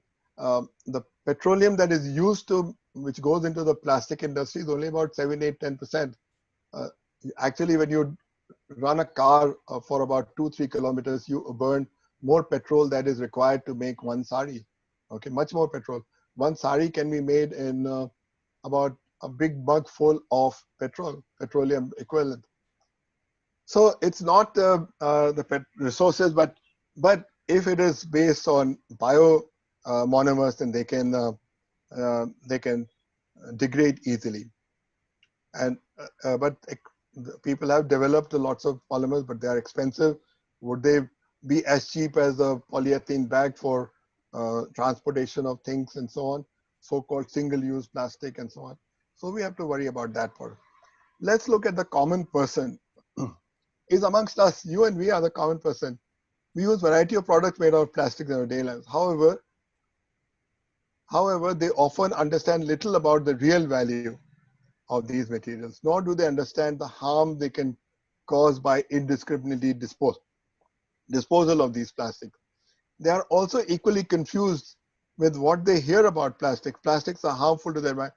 the petroleum that is used which goes into the plastic industry is only about 7, 8, 10%. Actually, when you run a car for about 2-3 kilometers, you burn more petrol that is required to make one sari. Okay, much more petrol. One sari can be made in about a big mug full of petroleum equivalent. So it's not the resources, but if it is based on bio monomers, then they can degrade easily. And but people have developed lots of polymers, but they are expensive. Would they be as cheap as a polyethylene bag for transportation of things and so on? So-called single-use plastic and so on. So we have to worry about that part. Let's look at the common person. Is amongst us, you and we are the common person. We use variety of products made out of plastic in our daily lives. However, they often understand little about the real value of these materials, nor do they understand the harm they can cause by indiscriminately disposal of these plastics. They are also equally confused with what they hear about plastic. Plastics are harmful to their mind.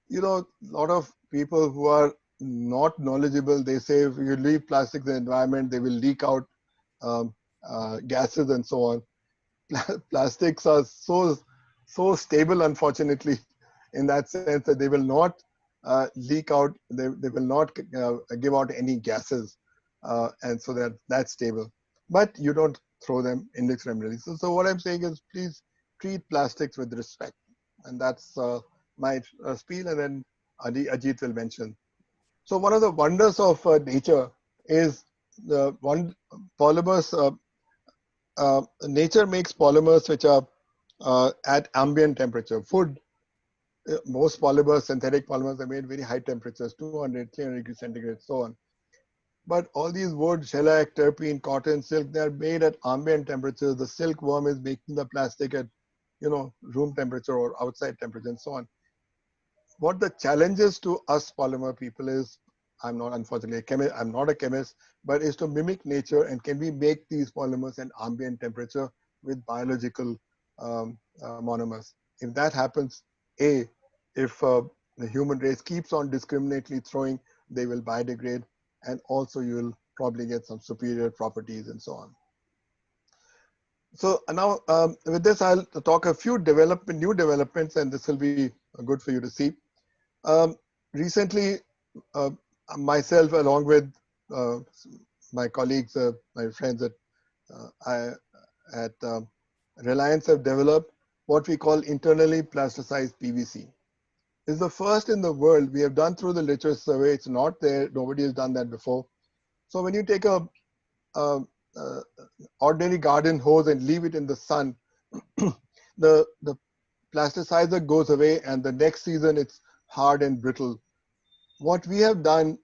You know, a lot of people who are not knowledgeable, they say if you leave plastics in the environment, they will leak out gases and so on. Plastics are so stable, unfortunately, in that sense that they will not leak out, they will not give out any gases, and so that's stable. But you don't throw them indiscriminately. So what I'm saying is, please treat plastics with respect, and that's my spiel, and then Ajit will mention. So one of the wonders of nature is the polymers. Nature makes polymers which are at ambient temperature. Most polymers, synthetic polymers, are made very high temperatures, 200, 300 degrees centigrade, so on. But all these wood, shellac, terpene, cotton, silk, they are made at ambient temperatures. The silkworm is making the plastic at, room temperature or outside temperature and so on. What the challenges to us polymer people is, I'm not unfortunately a chemist, I'm not a chemist, but is to mimic nature, and can we make these polymers at ambient temperature with biological monomers. If that happens, if the human race keeps on discriminately throwing, they will biodegrade, and also you will probably get some superior properties and so on. So now with this, I'll talk a few new developments, and this will be good for you to see. Recently, uh, myself, along with uh, my colleagues, my friends at Reliance, have developed what we call internally plasticized PVC. It's the first in the world. We have done through the literature survey. It's not there. Nobody has done that before. So when you take a ordinary garden hose and leave it in the sun, the plasticizer goes away, and the next season it's hard and brittle. What we have done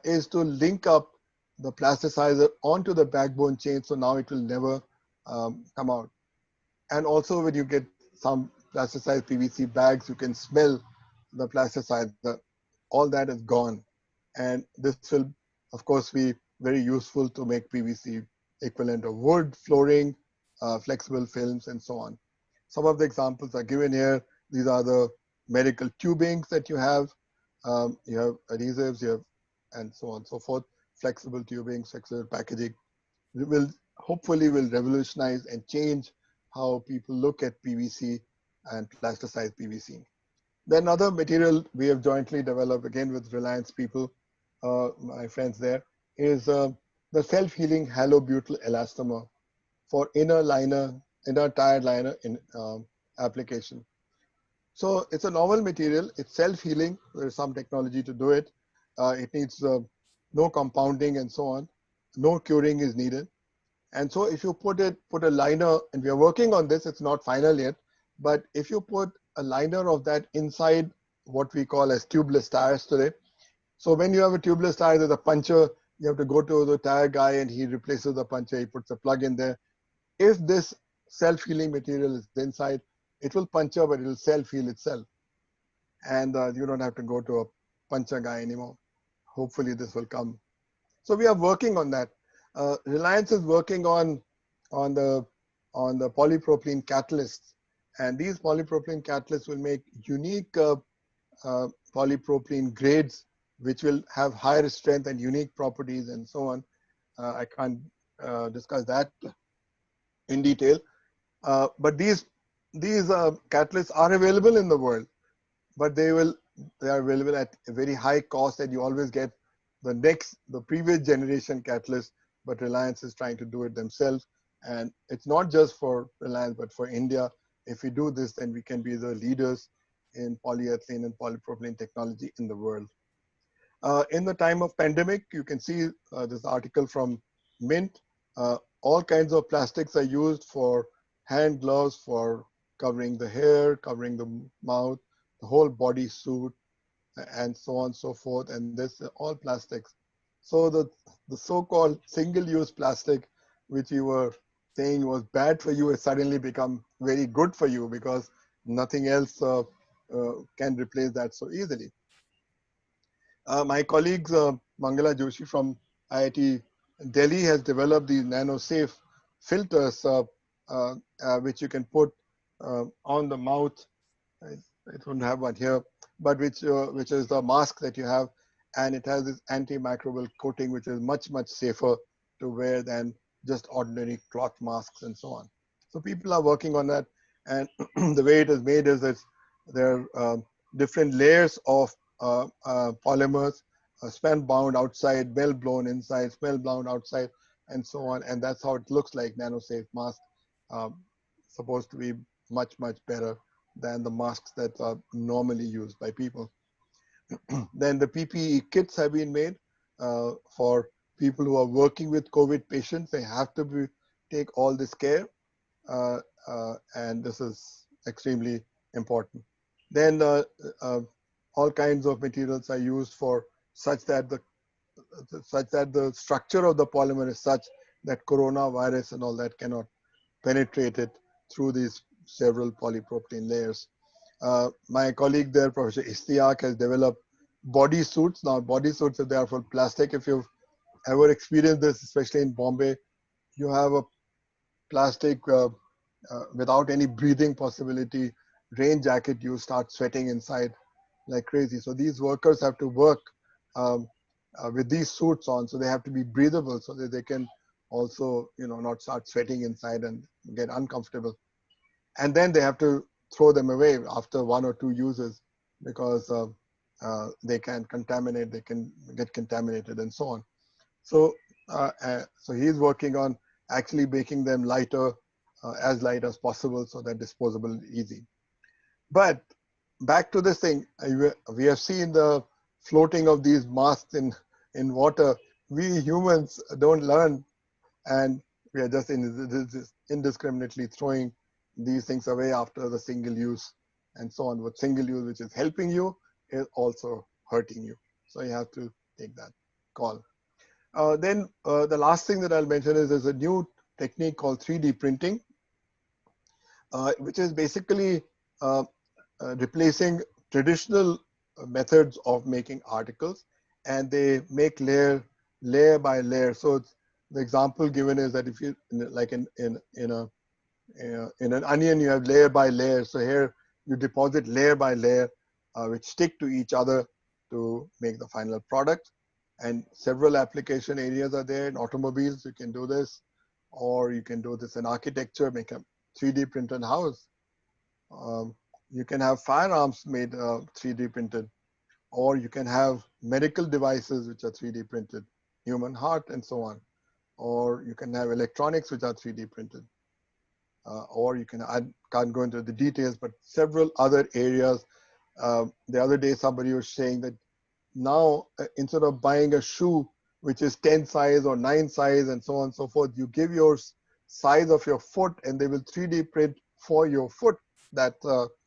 is to link up the plasticizer onto the backbone chain, so now it will never come out. And also, when you get some plasticized PVC bags, you can smell the plasticizer. All that is gone, and this will, of course, be very useful to make PVC equivalent of wood, flooring, flexible films, and so on. Some of the examples are given here. These are the medical tubings that you have. You have adhesives, you have, and so on and so forth. Flexible tubing, flexible packaging. We will hopefully revolutionize and change how people look at PVC and plasticized PVC. Then another material we have jointly developed, again with Reliance people, my friends there, is the self-healing halobutyl elastomer for inner tire liner in application. So it's a novel material. It's self-healing. There's some technology to do it. It needs no compounding and so on. No curing is needed. And so if you put a liner, and we are working on this, it's not final yet, but if you put a liner of that inside what we call as tubeless tires today. So when you have a tubeless tire, there's a puncture, you have to go to the tire guy and he replaces the puncture, he puts a plug in there. If this self-healing material is inside, it will puncture, but it will self-heal itself. And you don't have to go to a puncture guy anymore. Hopefully this will come. So we are working on that. Reliance is working on the polypropylene catalysts. And these polypropylene catalysts will make unique polypropylene grades, which will have higher strength and unique properties and so on. I can't discuss that in detail. But these catalysts are available in the world, but they are available at a very high cost, and you always get the previous generation catalyst, but Reliance is trying to do it themselves. And it's not just for Reliance, but for India. If we do this, then we can be the leaders in polyethylene and polypropylene technology in the world. In the time of pandemic, you can see this article from Mint. All kinds of plastics are used for hand gloves, for covering the hair, covering the mouth, the whole body suit, and so on and so forth. And this all plastics. So the so-called single-use plastic, which you were saying was bad for you, has suddenly become very good for you, because nothing else can replace that so easily. My colleagues, Mangala Joshi from IIT Delhi, has developed these nano-safe filters, which you can put on the mouth. I don't have one here, but which is the mask that you have, and it has this antimicrobial coating, which is much safer to wear than just ordinary cloth masks and so on. So people are working on that, and the way it is made is that there are different layers of polymers, spell bound outside, well blown inside, spell bound outside, and so on. And that's how it looks like. Nano-safe mask, supposed to be much better than the masks that are normally used by people. Then the PPE kits have been made for people who are working with COVID patients. They have to take all this care, and this is extremely important. Then all kinds of materials are used for such that the structure of the polymer is such that coronavirus and all that cannot penetrate it through these several polypropylene layers. My colleague there, Professor Istiaq, has developed body suits. Now, body suits, if they are for plastic, if you've ever experienced this, especially in Bombay, you have a plastic without any breathing possibility, rain jacket, you start sweating inside like crazy. So these workers have to work with these suits on, so they have to be breathable so that they can also, not start sweating inside and get uncomfortable. And then they have to throw them away after 1 or 2 uses because they can contaminate, they can get contaminated and so on. So, so he's working on actually making them lighter, as light as possible, so that disposable is easy. But back to this thing, we have seen the floating of these masks in water. We humans don't learn, and we are just indiscriminately throwing these things away after the single use and so on. With single use, which is helping you, is also hurting you. So you have to take that call. Then the last thing that I'll mention is there's a new technique called 3D printing, which is basically replacing traditional methods of making articles, and they make layer by layer. So the example given is that if you like in an onion, you have layer by layer. So here you deposit layer by layer, which stick to each other to make the final product. And several application areas are there. In automobiles, you can do this, or you can do this in architecture, make a 3D printed house. You can have firearms made 3D printed, or you can have medical devices which are 3D printed, human heart and so on. Or you can have electronics which are 3D printed. Or you can, I can't go into the details, but several other areas. The other day somebody was saying that now instead of buying a shoe which is 10 size or 9 size and so on and so forth, you give your size of your foot and they will 3D print for your foot that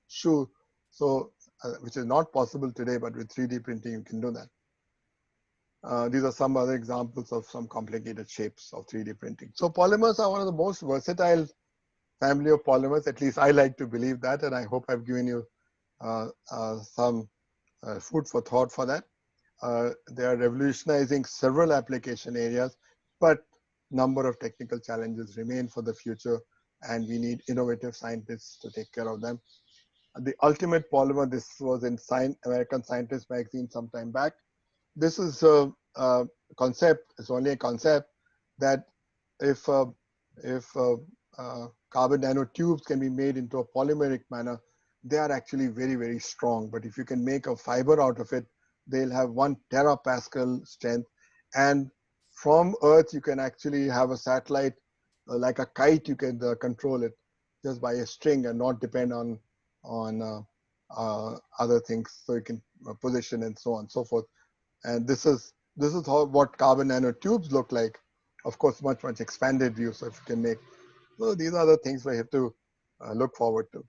shoe. So which is not possible today, but with 3D printing you can do that. These are some other examples of some complicated shapes of 3D printing. So polymers are one of the most versatile family of polymers. At least I like to believe that, and I hope I've given you some food for thought for that. They are revolutionizing several application areas, but number of technical challenges remain for the future, and we need innovative scientists to take care of them. The ultimate polymer, this was in American Scientist magazine some time back. This is a concept, it's only a concept, that if carbon nanotubes can be made into a polymeric manner, they are actually very, very strong. But if you can make a fiber out of it, they'll have 1 terapascal strength. And from Earth, you can actually have a satellite, like a kite, you can control it just by a string and not depend on other things. So you can position and so on and so forth. And this is what carbon nanotubes look like. Of course, much expanded view. So if you can make, so these are the things we have to look forward to.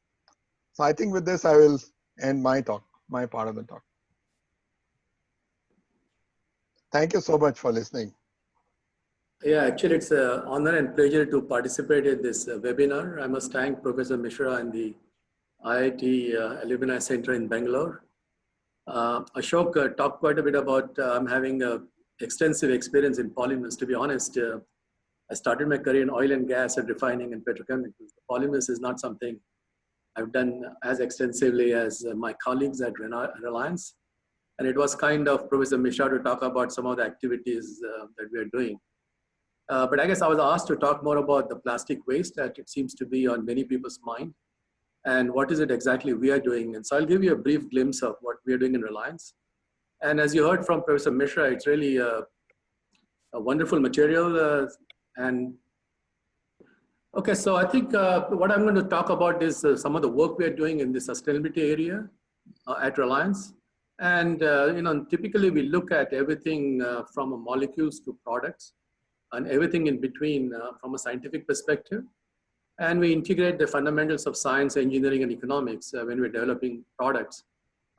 So I think with this, I will end my talk, my part of the talk. Thank you so much for listening. Yeah, actually, it's an honor and pleasure to participate in this webinar. I must thank Professor Misra and the IIT Alumni Center in Bangalore. Ashok talked quite a bit about I'm having extensive experience in polymers. To be honest, I started my career in oil and gas and refining and petrochemicals. Polymers is not something I've done as extensively as my colleagues at Reliance. And it was kind of Professor Misra to talk about some of the activities that we are doing. But I guess I was asked to talk more about the plastic waste that it seems to be on many people's mind. And what is it exactly we are doing? And so I'll give you a brief glimpse of what we are doing in Reliance. And as you heard from Professor Misra, it's really a wonderful material. Okay, so I think what I'm going to talk about is some of the work we are doing in the sustainability area at Reliance. And typically we look at everything from molecules to products and everything in between from a scientific perspective. And we integrate the fundamentals of science, engineering, and economics when we're developing products,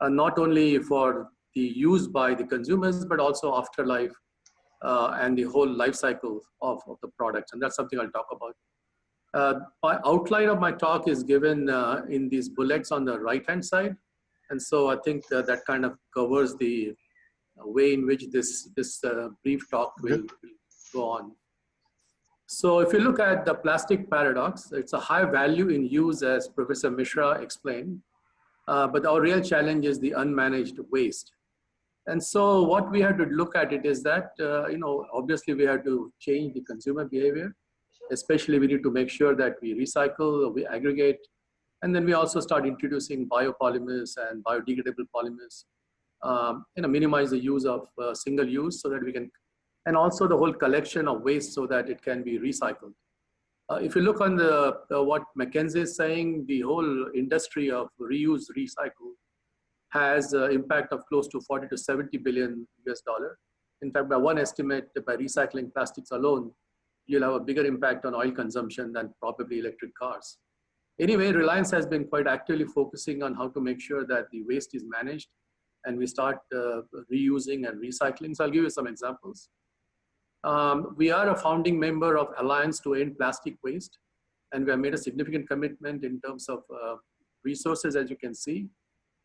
not only for the use by the consumers, but also afterlife and the whole life cycle of the products. And that's something I'll talk about. My outline of my talk is given in these bullets on the right-hand side. And so I think that kind of covers the way in which this brief talk will go on. So if you look at the plastic paradox, it's a high value in use, as Professor Misra explained, But our real challenge is the unmanaged waste. And so what we have to look at it is that, obviously we have to change the consumer behavior. Especially we need to make sure that we recycle, we aggregate, and then we also start introducing biopolymers and biodegradable polymers, minimize the use of single use so that we can, and also the whole collection of waste so that it can be recycled. If you look on what McKinsey is saying, the whole industry of reuse, recycle has an impact of close to 40 to 70 billion US dollar. In fact, by one estimate, by recycling plastics alone, you'll have a bigger impact on oil consumption than probably electric cars. Anyway, Reliance has been quite actively focusing on how to make sure that the waste is managed and we start reusing and recycling. So I'll give you some examples. We are a founding member of Alliance to End Plastic Waste, and we have made a significant commitment in terms of resources, as you can see.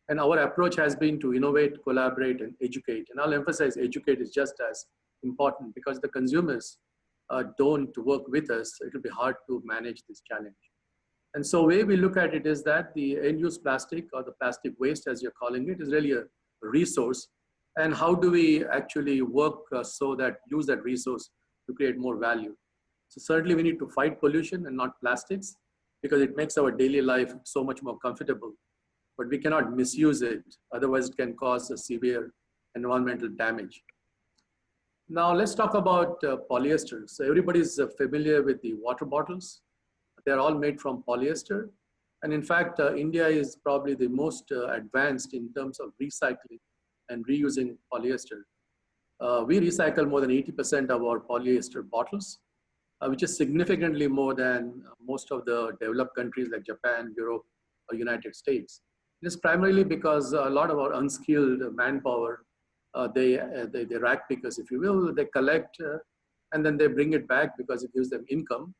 And our approach has been to innovate, collaborate, and educate. And I'll emphasize educate is just as important because the consumers don't work with us, it will be hard to manage this challenge. And so the way we look at it is that the end-use plastic or the plastic waste, as you're calling it, is really a resource. And how do we actually work so that use that resource to create more value? So certainly we need to fight pollution and not plastics because it makes our daily life so much more comfortable. But we cannot misuse it, otherwise it can cause a severe environmental damage. Now let's talk about polyester. So everybody's familiar with the water bottles. They're all made from polyester. And in fact, India is probably the most advanced in terms of recycling and reusing polyester. We recycle more than 80% of our polyester bottles, which is significantly more than most of the developed countries like Japan, Europe, or United States. This is primarily because a lot of our unskilled manpower, they rack pickers, if you will, they collect and then they bring it back because it gives them income.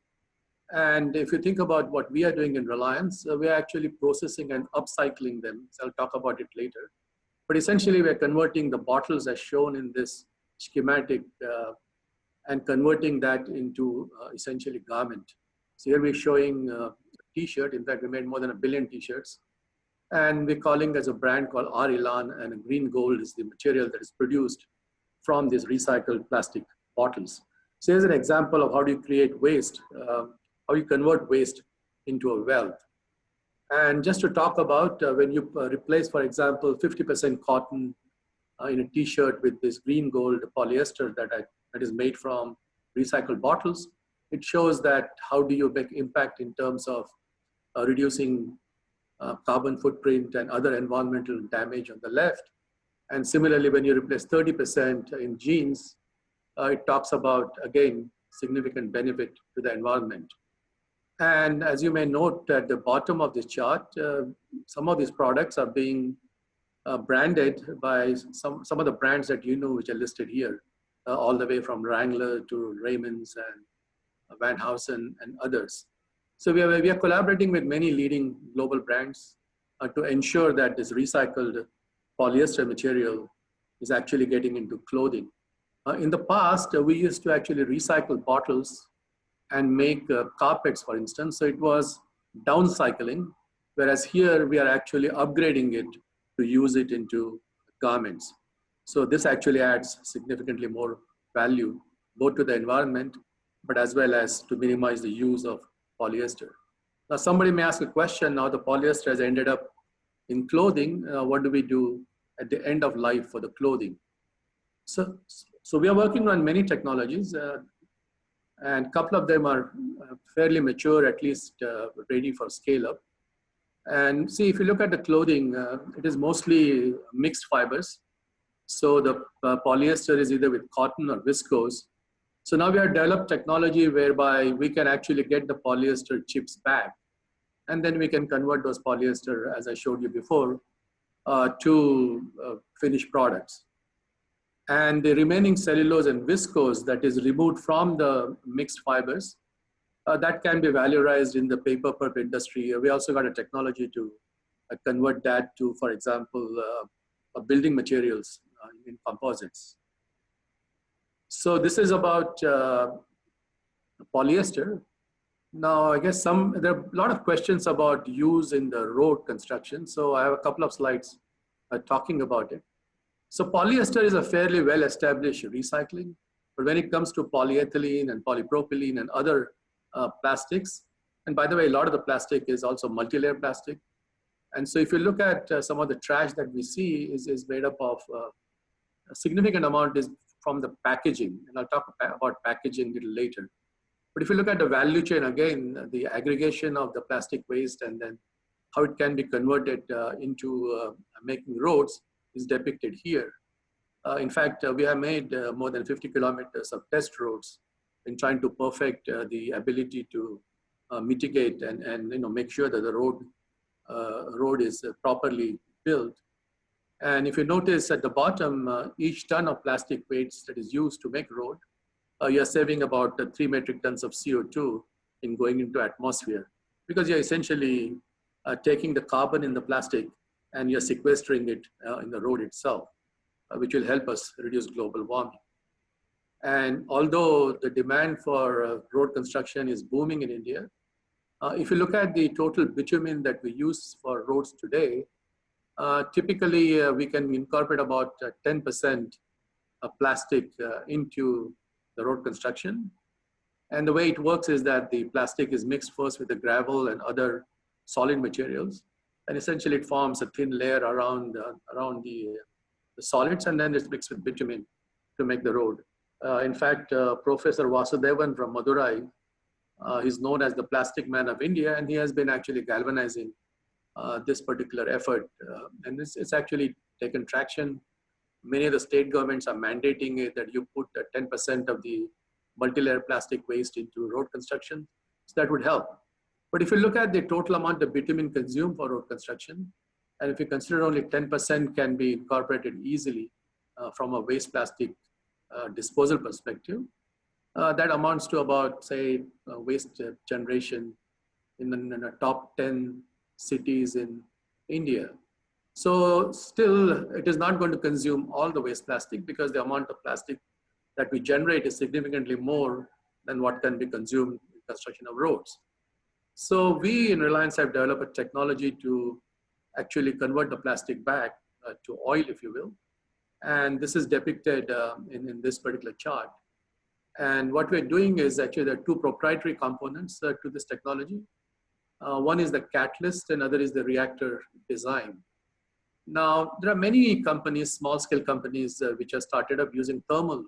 And if you think about what we are doing in Reliance, we are actually processing and upcycling them. So I'll talk about it later. But essentially, we're converting the bottles as shown in this schematic and converting that into essentially garment. So here we're showing a t-shirt. In fact, we made more than 1 billion t-shirts. And we're calling as a brand called R-Elan, and green gold is the material that is produced from these recycled plastic bottles. So here's an example of how do you create waste, how you convert waste into a wealth. And just to talk about when you replace, for example, 50% cotton in a t-shirt with this green gold polyester that is made from recycled bottles, it shows that how do you make impact in terms of reducing carbon footprint and other environmental damage on the left. And similarly, when you replace 30% in jeans, it talks about, again, significant benefit to the environment. And as you may note at the bottom of this chart, some of these products are being branded by some of the brands that you know, which are listed here, all the way from Wrangler to Raymond's and Van Heusen and others. So we are collaborating with many leading global brands to ensure that this recycled polyester material is actually getting into clothing. In the past, we used to actually recycle bottles and make carpets, for instance. So it was downcycling, whereas here we are actually upgrading it to use it into garments. So this actually adds significantly more value, both to the environment, but as well as to minimize the use of polyester. Now somebody may ask a question, now the polyester has ended up in clothing, what do we do at the end of life for the clothing? So we are working on many technologies, and a couple of them are fairly mature, at least ready for scale up. And see, if you look at the clothing, it is mostly mixed fibers. So the polyester is either with cotton or viscose. So now we have developed technology whereby we can actually get the polyester chips back, and then we can convert those polyester, as I showed you before, to finished products. And the remaining cellulose and viscose that is removed from the mixed fibers, that can be valorized in the paper pulp industry. We also got a technology to convert that to, for example, building materials in composites. So this is about polyester. Now, I guess there are a lot of questions about use in the road construction. So I have a couple of slides talking about it. So polyester is a fairly well-established recycling, but when it comes to polyethylene and polypropylene and other plastics, and by the way, a lot of the plastic is also multi-layer plastic. And so if you look at some of the trash that we see is made up of a significant amount is from the packaging, and I'll talk about packaging a little later. But if you look at the value chain, again, the aggregation of the plastic waste and then how it can be converted into making roads is depicted here. In fact, we have made more than 50 kilometers of test roads in trying to perfect the ability to mitigate and make sure that the road is properly built. And if you notice at the bottom, each ton of plastic waste that is used to make road, you're saving about 3 metric tons of CO2 in going into atmosphere, because you're essentially taking the carbon in the plastic and you're sequestering it in the road itself, which will help us reduce global warming. And although the demand for road construction is booming in India, if you look at the total bitumen that we use for roads today, typically we can incorporate about 10% of plastic into the road construction. And the way it works is that the plastic is mixed first with the gravel and other solid materials. And essentially it forms a thin layer around the solids, and then it's mixed with bitumen to make the road. In fact, Professor Vasudevan from Madurai, he's known as the plastic man of India, and he has been actually galvanizing this particular effort. And it's actually taken traction. Many of the state governments are mandating it that you put 10% of the multi-layer plastic waste into road construction. So that would help. But if you look at the total amount of bitumen consumed for road construction, and if you consider only 10% can be incorporated easily from a waste plastic disposal perspective, that amounts to about, say, waste generation in the top 10 cities in India. So still, it is not going to consume all the waste plastic, because the amount of plastic that we generate is significantly more than what can be consumed in construction of roads. So we in Reliance have developed a technology to actually convert the plastic back to oil, if you will. And this is depicted in this particular chart. And what we're doing is actually there are two proprietary components to this technology. One is the catalyst, and other is the reactor design. Now, there are many companies, small scale companies, which have started up using thermal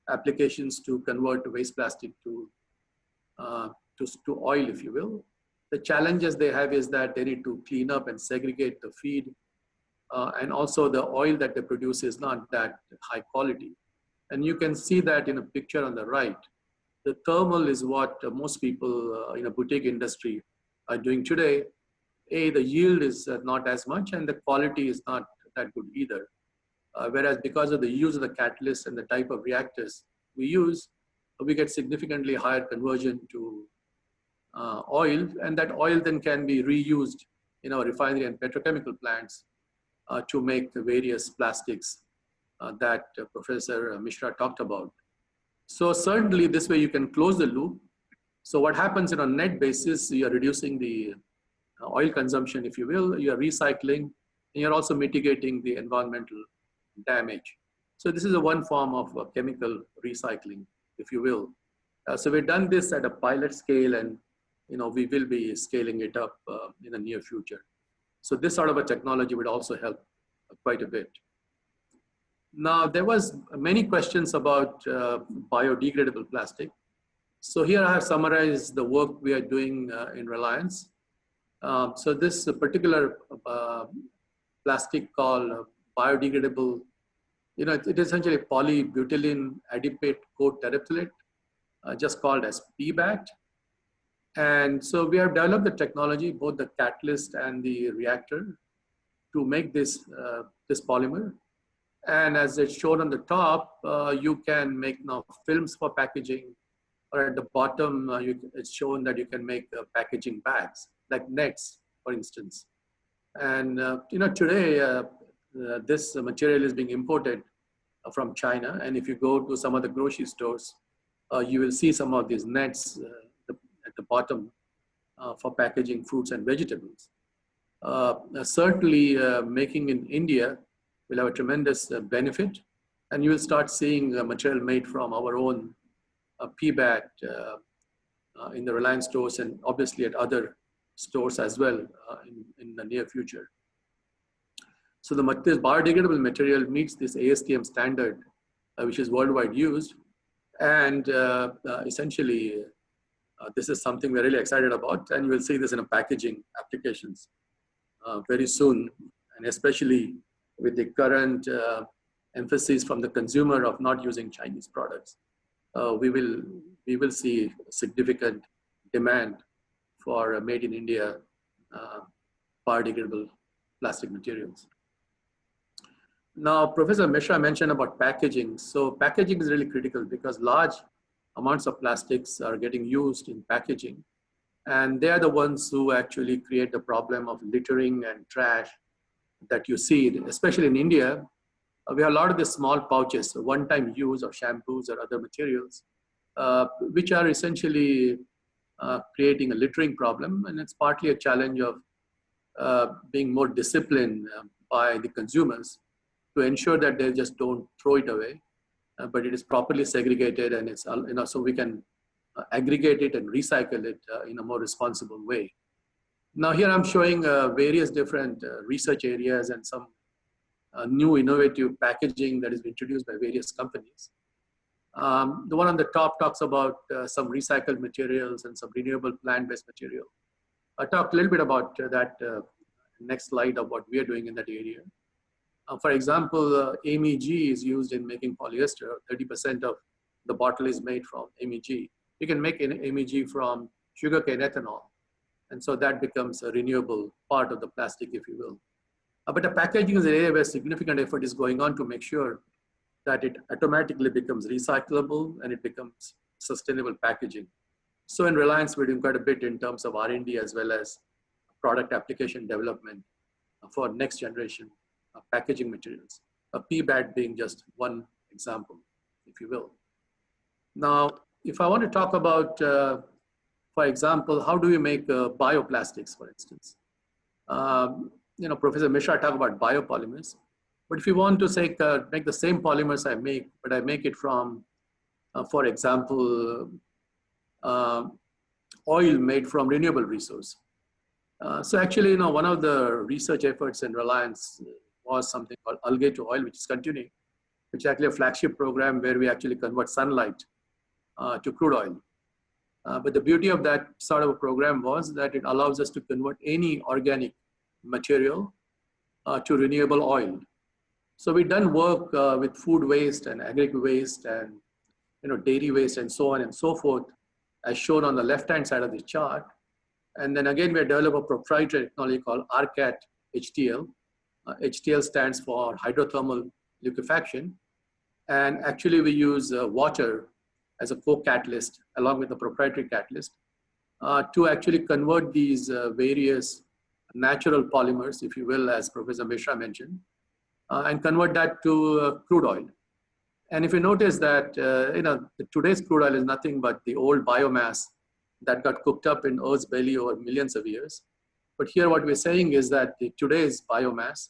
applications to convert waste plastic to oil, if you will. The challenges they have is that they need to clean up and segregate the feed. And also the oil that they produce is not that high quality. And you can see that in a picture on the right. The thermal is what most people in a boutique industry are doing today. The yield is not as much, and the quality is not that good either. Whereas because of the use of the catalyst and the type of reactors we use, we get significantly higher conversion to oil, and that oil then can be reused in our refinery and petrochemical plants to make the various plastics that Professor Misra talked about. So certainly this way you can close the loop. So what happens on a net basis, you are reducing the oil consumption, if you will, you are recycling, and you're also mitigating the environmental damage. So this is a one form of chemical recycling, if you will. So we've done this at a pilot scale, and we will be scaling it up in the near future. So this sort of a technology would also help quite a bit. Now, there was many questions about biodegradable plastic. So here I have summarized the work we are doing in Reliance. So this particular plastic called biodegradable, it is essentially polybutylene adipate coat terephthalate, just called as PBAT. And so we have developed the technology, both the catalyst and the reactor, to make this polymer. And as it's shown on the top, you can make now films for packaging, or at the bottom, it's shown that you can make packaging bags, like nets, for instance. And today, this material is being imported from China. And if you go to some of the grocery stores, you will see some of these nets at the bottom for packaging fruits and vegetables. Certainly making in India will have a tremendous benefit, and you will start seeing material made from our own PBAT in the Reliance stores and obviously at other stores as well in the near future. So this biodegradable material meets this ASTM standard, which is worldwide used. And essentially, this is something we're really excited about. And you will see this in a packaging applications very soon. And especially with the current emphasis from the consumer of not using Chinese products, we will see significant demand for made in India biodegradable plastic materials. Now, Professor Misra mentioned about packaging. So packaging is really critical because large amounts of plastics are getting used in packaging. And they are the ones who actually create the problem of littering and trash that you see, especially in India. We have a lot of the small pouches, one-time use of shampoos or other materials, which are essentially creating a littering problem. And it's partly a challenge of being more disciplined by the consumers to ensure that they just don't throw it away, but it is properly segregated, and it's, so we can aggregate it and recycle it in a more responsible way. Now here I'm showing various different research areas and some new innovative packaging that is introduced by various companies. The one on the top talks about some recycled materials and some renewable plant-based material. I'll talk a little bit about that next slide of what we are doing in that area. For example, MEG is used in making polyester. 30% of the bottle is made from MEG. You can make an MEG from sugarcane ethanol. And so that becomes a renewable part of the plastic, if you will. But the packaging is an area where significant effort is going on to make sure that it automatically becomes recyclable and it becomes sustainable packaging. So in Reliance, we're doing quite a bit in terms of R&D as well as product application development for next generation packaging materials, a PBAT being just one example, if you will. Now, if I want to talk about, for example, how do we make bioplastics, for instance? Professor Misra talked about biopolymers, but if you want to say, make the same polymers I make, but I make it from, for example, oil made from renewable resource. So actually, one of the research efforts in Reliance was something called algae to oil, which is continuing, which is actually a flagship program where we actually convert sunlight to crude oil. But the beauty of that sort of a program was that it allows us to convert any organic material to renewable oil. So we've done work with food waste and agri waste and dairy waste and so on and so forth, as shown on the left-hand side of the chart. And then again, we have developed a proprietary technology called RCAT HTL. HTL stands for hydrothermal liquefaction. And actually we use water as a co-catalyst along with the proprietary catalyst to actually convert these various natural polymers, if you will, as Professor Misra mentioned, and convert that to crude oil. And if you notice that, today's crude oil is nothing but the old biomass that got cooked up in Earth's belly over millions of years. But here what we're saying is that today's biomass,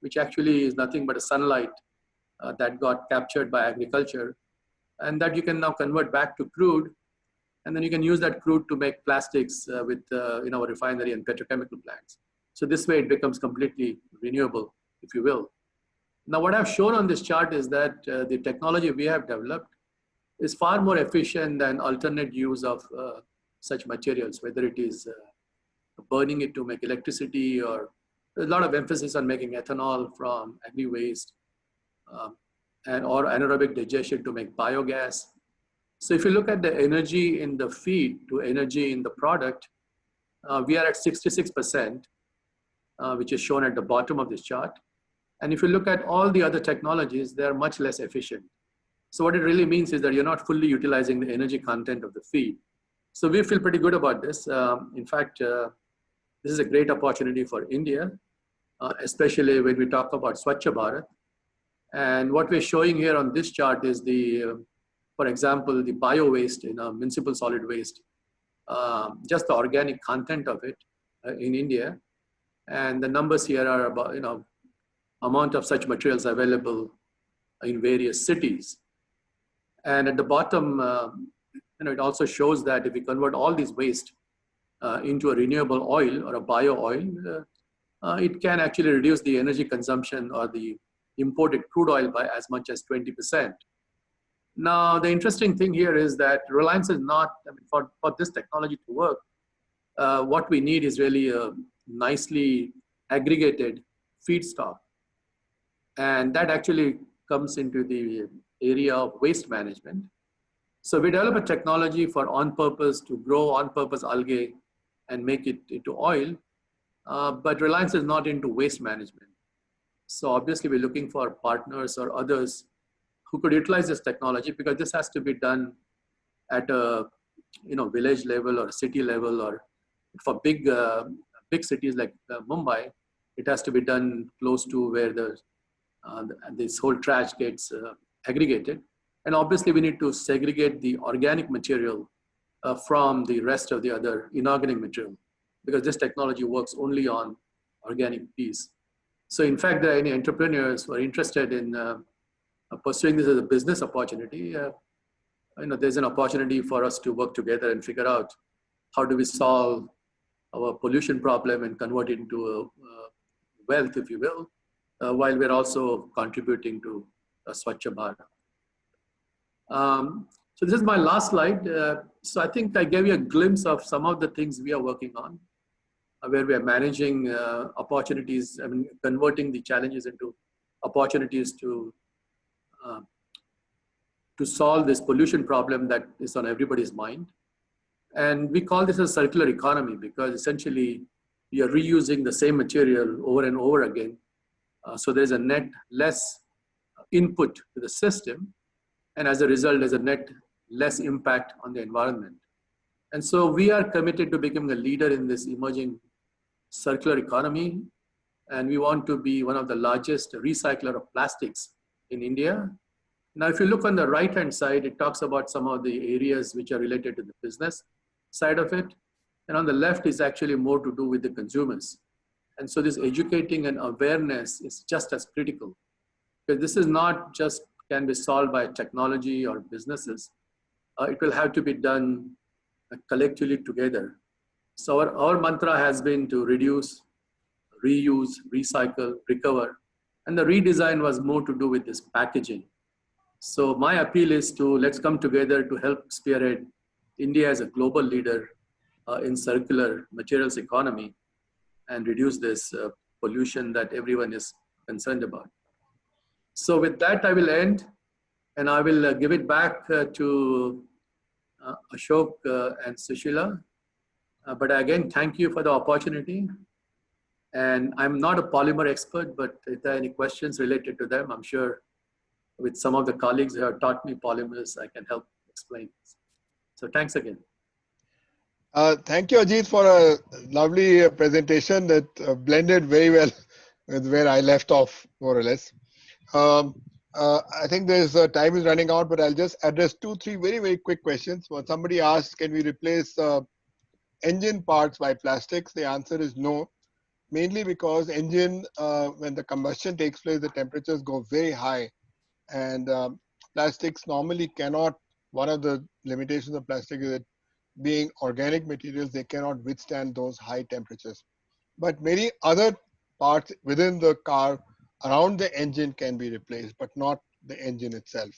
which actually is nothing but a sunlight that got captured by agriculture, and that you can now convert back to crude, and then you can use that crude to make plastics with our refinery and petrochemical plants. So this way it becomes completely renewable, if you will. Now what I've shown on this chart is that the technology we have developed is far more efficient than alternate use of such materials, whether it is burning it to make electricity, or there's a lot of emphasis on making ethanol from agri waste, or anaerobic digestion to make biogas. So if you look at the energy in the feed to energy in the product, we are at 66%, which is shown at the bottom of this chart. And if you look at all the other technologies, they are much less efficient. So what it really means is that you're not fully utilizing the energy content of the feed. So we feel pretty good about this. In fact, this is a great opportunity for India, especially when we talk about Swachh Bharat. And what we're showing here on this chart is for example, the bio waste in municipal solid waste just the organic content of it in India. And the numbers here are about, amount of such materials available in various cities. And at the bottom, it also shows that if we convert all these waste into a renewable oil or a bio oil, it can actually reduce the energy consumption or the imported crude oil by as much as 20%. Now, the interesting thing here is that Reliance is not, for this technology to work, what we need is really a nicely aggregated feedstock. And that actually comes into the area of waste management. So we develop a technology for on-purpose to grow on-purpose algae and make it into oil, but Reliance is not into waste management. So obviously we're looking for partners or others who could utilize this technology, because this has to be done at a village level or city level, or for big cities like Mumbai, it has to be done close to where this whole trash gets aggregated. And obviously we need to segregate the organic material from the rest of the other inorganic material, because this technology works only on organic piece. So in fact, there are any entrepreneurs who are interested in pursuing this as a business opportunity. There's an opportunity for us to work together and figure out how do we solve our pollution problem and convert it into wealth, if you will, while we're also contributing to Swachh Bharat. So this is my last slide. So I think I gave you a glimpse of some of the things we are working on, where we are managing opportunities, converting the challenges into opportunities to solve this pollution problem that is on everybody's mind. And we call this a circular economy, because essentially we are reusing the same material over and over again. So there's a net less input to the system. And as a result, there's a net less impact on the environment. And so we are committed to becoming a leader in this emerging circular economy. And we want to be one of the largest recycler of plastics in India. Now, if you look on the right-hand side, it talks about some of the areas which are related to the business side of it. And on the left is actually more to do with the consumers. And so this educating and awareness is just as critical, because this is not just can be solved by technology or businesses. It will have to be done collectively together. So our mantra has been to reduce, reuse, recycle, recover. And the redesign was more to do with this packaging. So my appeal is to let's come together to help spearhead India as a global leader in circular materials economy and reduce this pollution that everyone is concerned about. So with that, I will end, and I will give it back to Ashok and Sushila. But again, thank you for the opportunity. And I'm not a polymer expert, but if there are any questions related to them, I'm sure with some of the colleagues who have taught me polymers, I can help explain. So thanks again. Thank you, Ajit, for a lovely presentation that blended very well with where I left off, more or less. I think there's time is running out, but I'll just address 2-3 very, very quick questions. Well, somebody asked, can we replace engine parts by plastics? The answer is no, mainly because engine, when the combustion takes place, the temperatures go very high, and plastics normally cannot, one of the limitations of plastic is that being organic materials, they cannot withstand those high temperatures. But many other parts within the car around the engine can be replaced, but not the engine itself.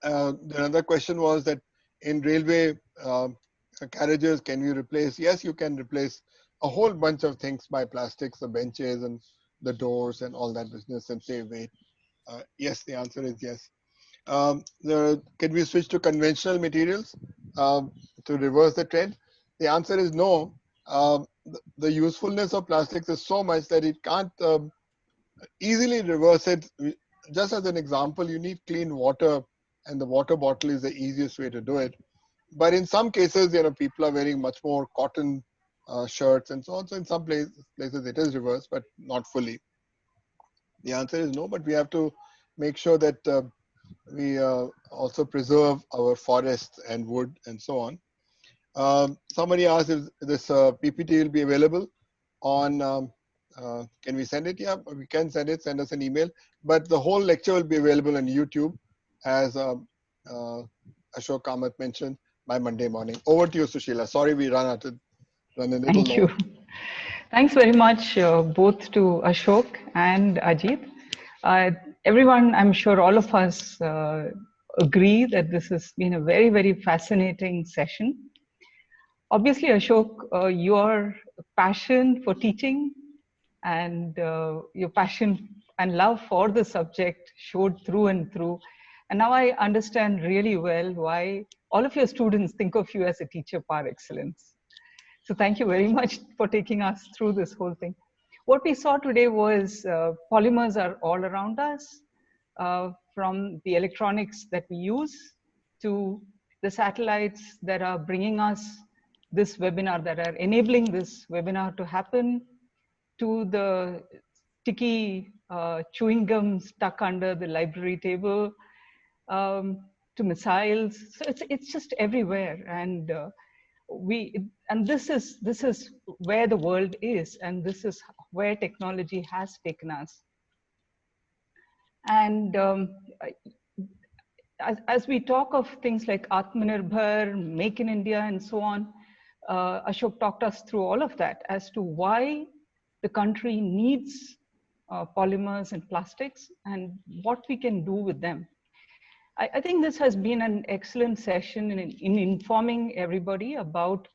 Another question was that in railway carriages, can you replace? Yes, you can replace a whole bunch of things by plastics, the benches and the doors and all that business, and save weight. Yes, the answer is yes. Can we switch to conventional materials to reverse the trend? The answer is no. The usefulness of plastics is so much that it can't easily reverse it. Just as an example, you need clean water, and the water bottle is the easiest way to do it. But in some cases, people are wearing much more cotton shirts and so on. So in some places it is reversed, but not fully. The answer is no, but we have to make sure that we also preserve our forests and wood and so on. Somebody asked if this PPT will be available on, can we send it? Yeah, we can send it, send us an email. But the whole lecture will be available on YouTube, as Ashok Kamath mentioned, by Monday morning. Over to you, Sushila. Sorry, we run a little Thank you. long. Thanks very much, both to Ashok and Ajit. Everyone, I'm sure all of us agree that this has been a very, very fascinating session. Obviously, Ashok, your passion for teaching and your passion and love for the subject showed through and through. And now I understand really well why all of your students think of you as a teacher par excellence. So thank you very much for taking us through this whole thing. What we saw today was polymers are all around us, from the electronics that we use to the satellites that are bringing us this webinar, that are enabling this webinar to happen, to the sticky chewing gum stuck under the library table, to missiles. So it's just everywhere. And this is where the world is, and this is where technology has taken us. And as we talk of things like Atmanirbhar, Make in India, and so on, Ashok talked us through all of that as to why the country needs polymers and plastics and what we can do with them. I think this has been an excellent session in informing everybody about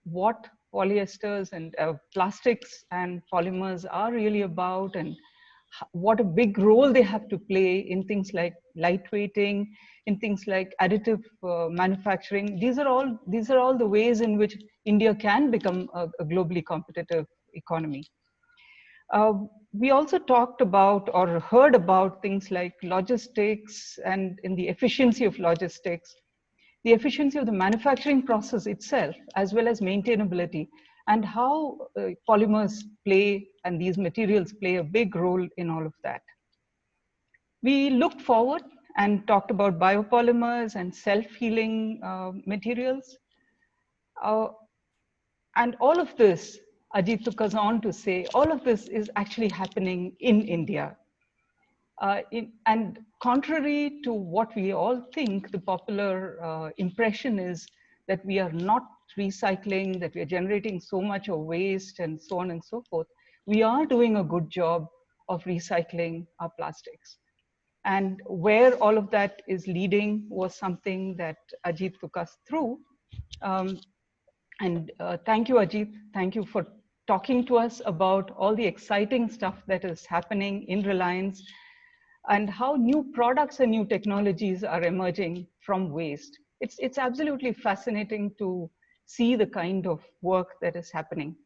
what polyesters and plastics and polymers are really about, and what a big role they have to play in things like lightweighting, in things like additive manufacturing. These are all the ways in which India can become a globally competitive economy. We also talked about or heard about things like logistics and in the efficiency of logistics, the efficiency of the manufacturing process itself, as well as maintainability, and how polymers play and these materials play a big role in all of that. We looked forward and talked about biopolymers and self-healing materials. And all of this, Ajit took us on to say, all of this is actually happening in India. And contrary to what we all think, the popular impression is that we are not recycling, that we are generating so much of waste and so on and so forth. We are doing a good job of recycling our plastics. And where all of that is leading was something that Ajit took us through. Thank you, Ajit. Thank you for talking to us about all the exciting stuff that is happening in Reliance and how new products and new technologies are emerging from waste. It's absolutely fascinating to see the kind of work that is happening.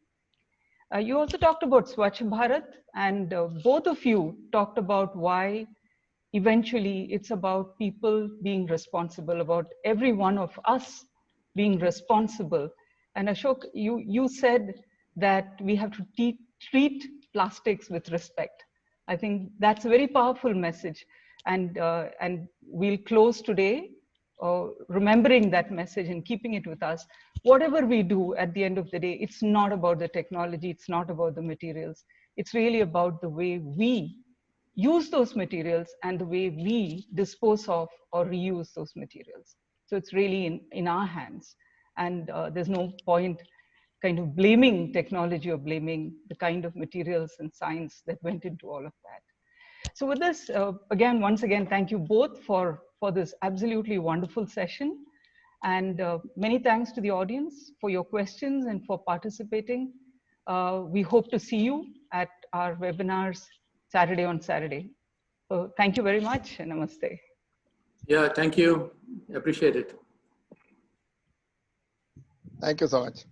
You also talked about Swachh Bharat, and both of you talked about why eventually it's about people being responsible, about every one of us being responsible. And Ashok, you said that we have to treat plastics with respect. I think that's a very powerful message. And we'll close today remembering that message and keeping it with us. Whatever we do at the end of the day, it's not about the technology, it's not about the materials. It's really about the way we use those materials and the way we dispose of or reuse those materials. So it's really in our hands. And there's no point kind of blaming technology or blaming the kind of materials and science that went into all of that. So with this, once again, thank you both for this absolutely wonderful session. And many thanks to the audience for your questions and for participating. We hope to see you at our webinars Saturday on Saturday. So thank you very much and namaste. Yeah, thank you. Appreciate it. Thank you so much.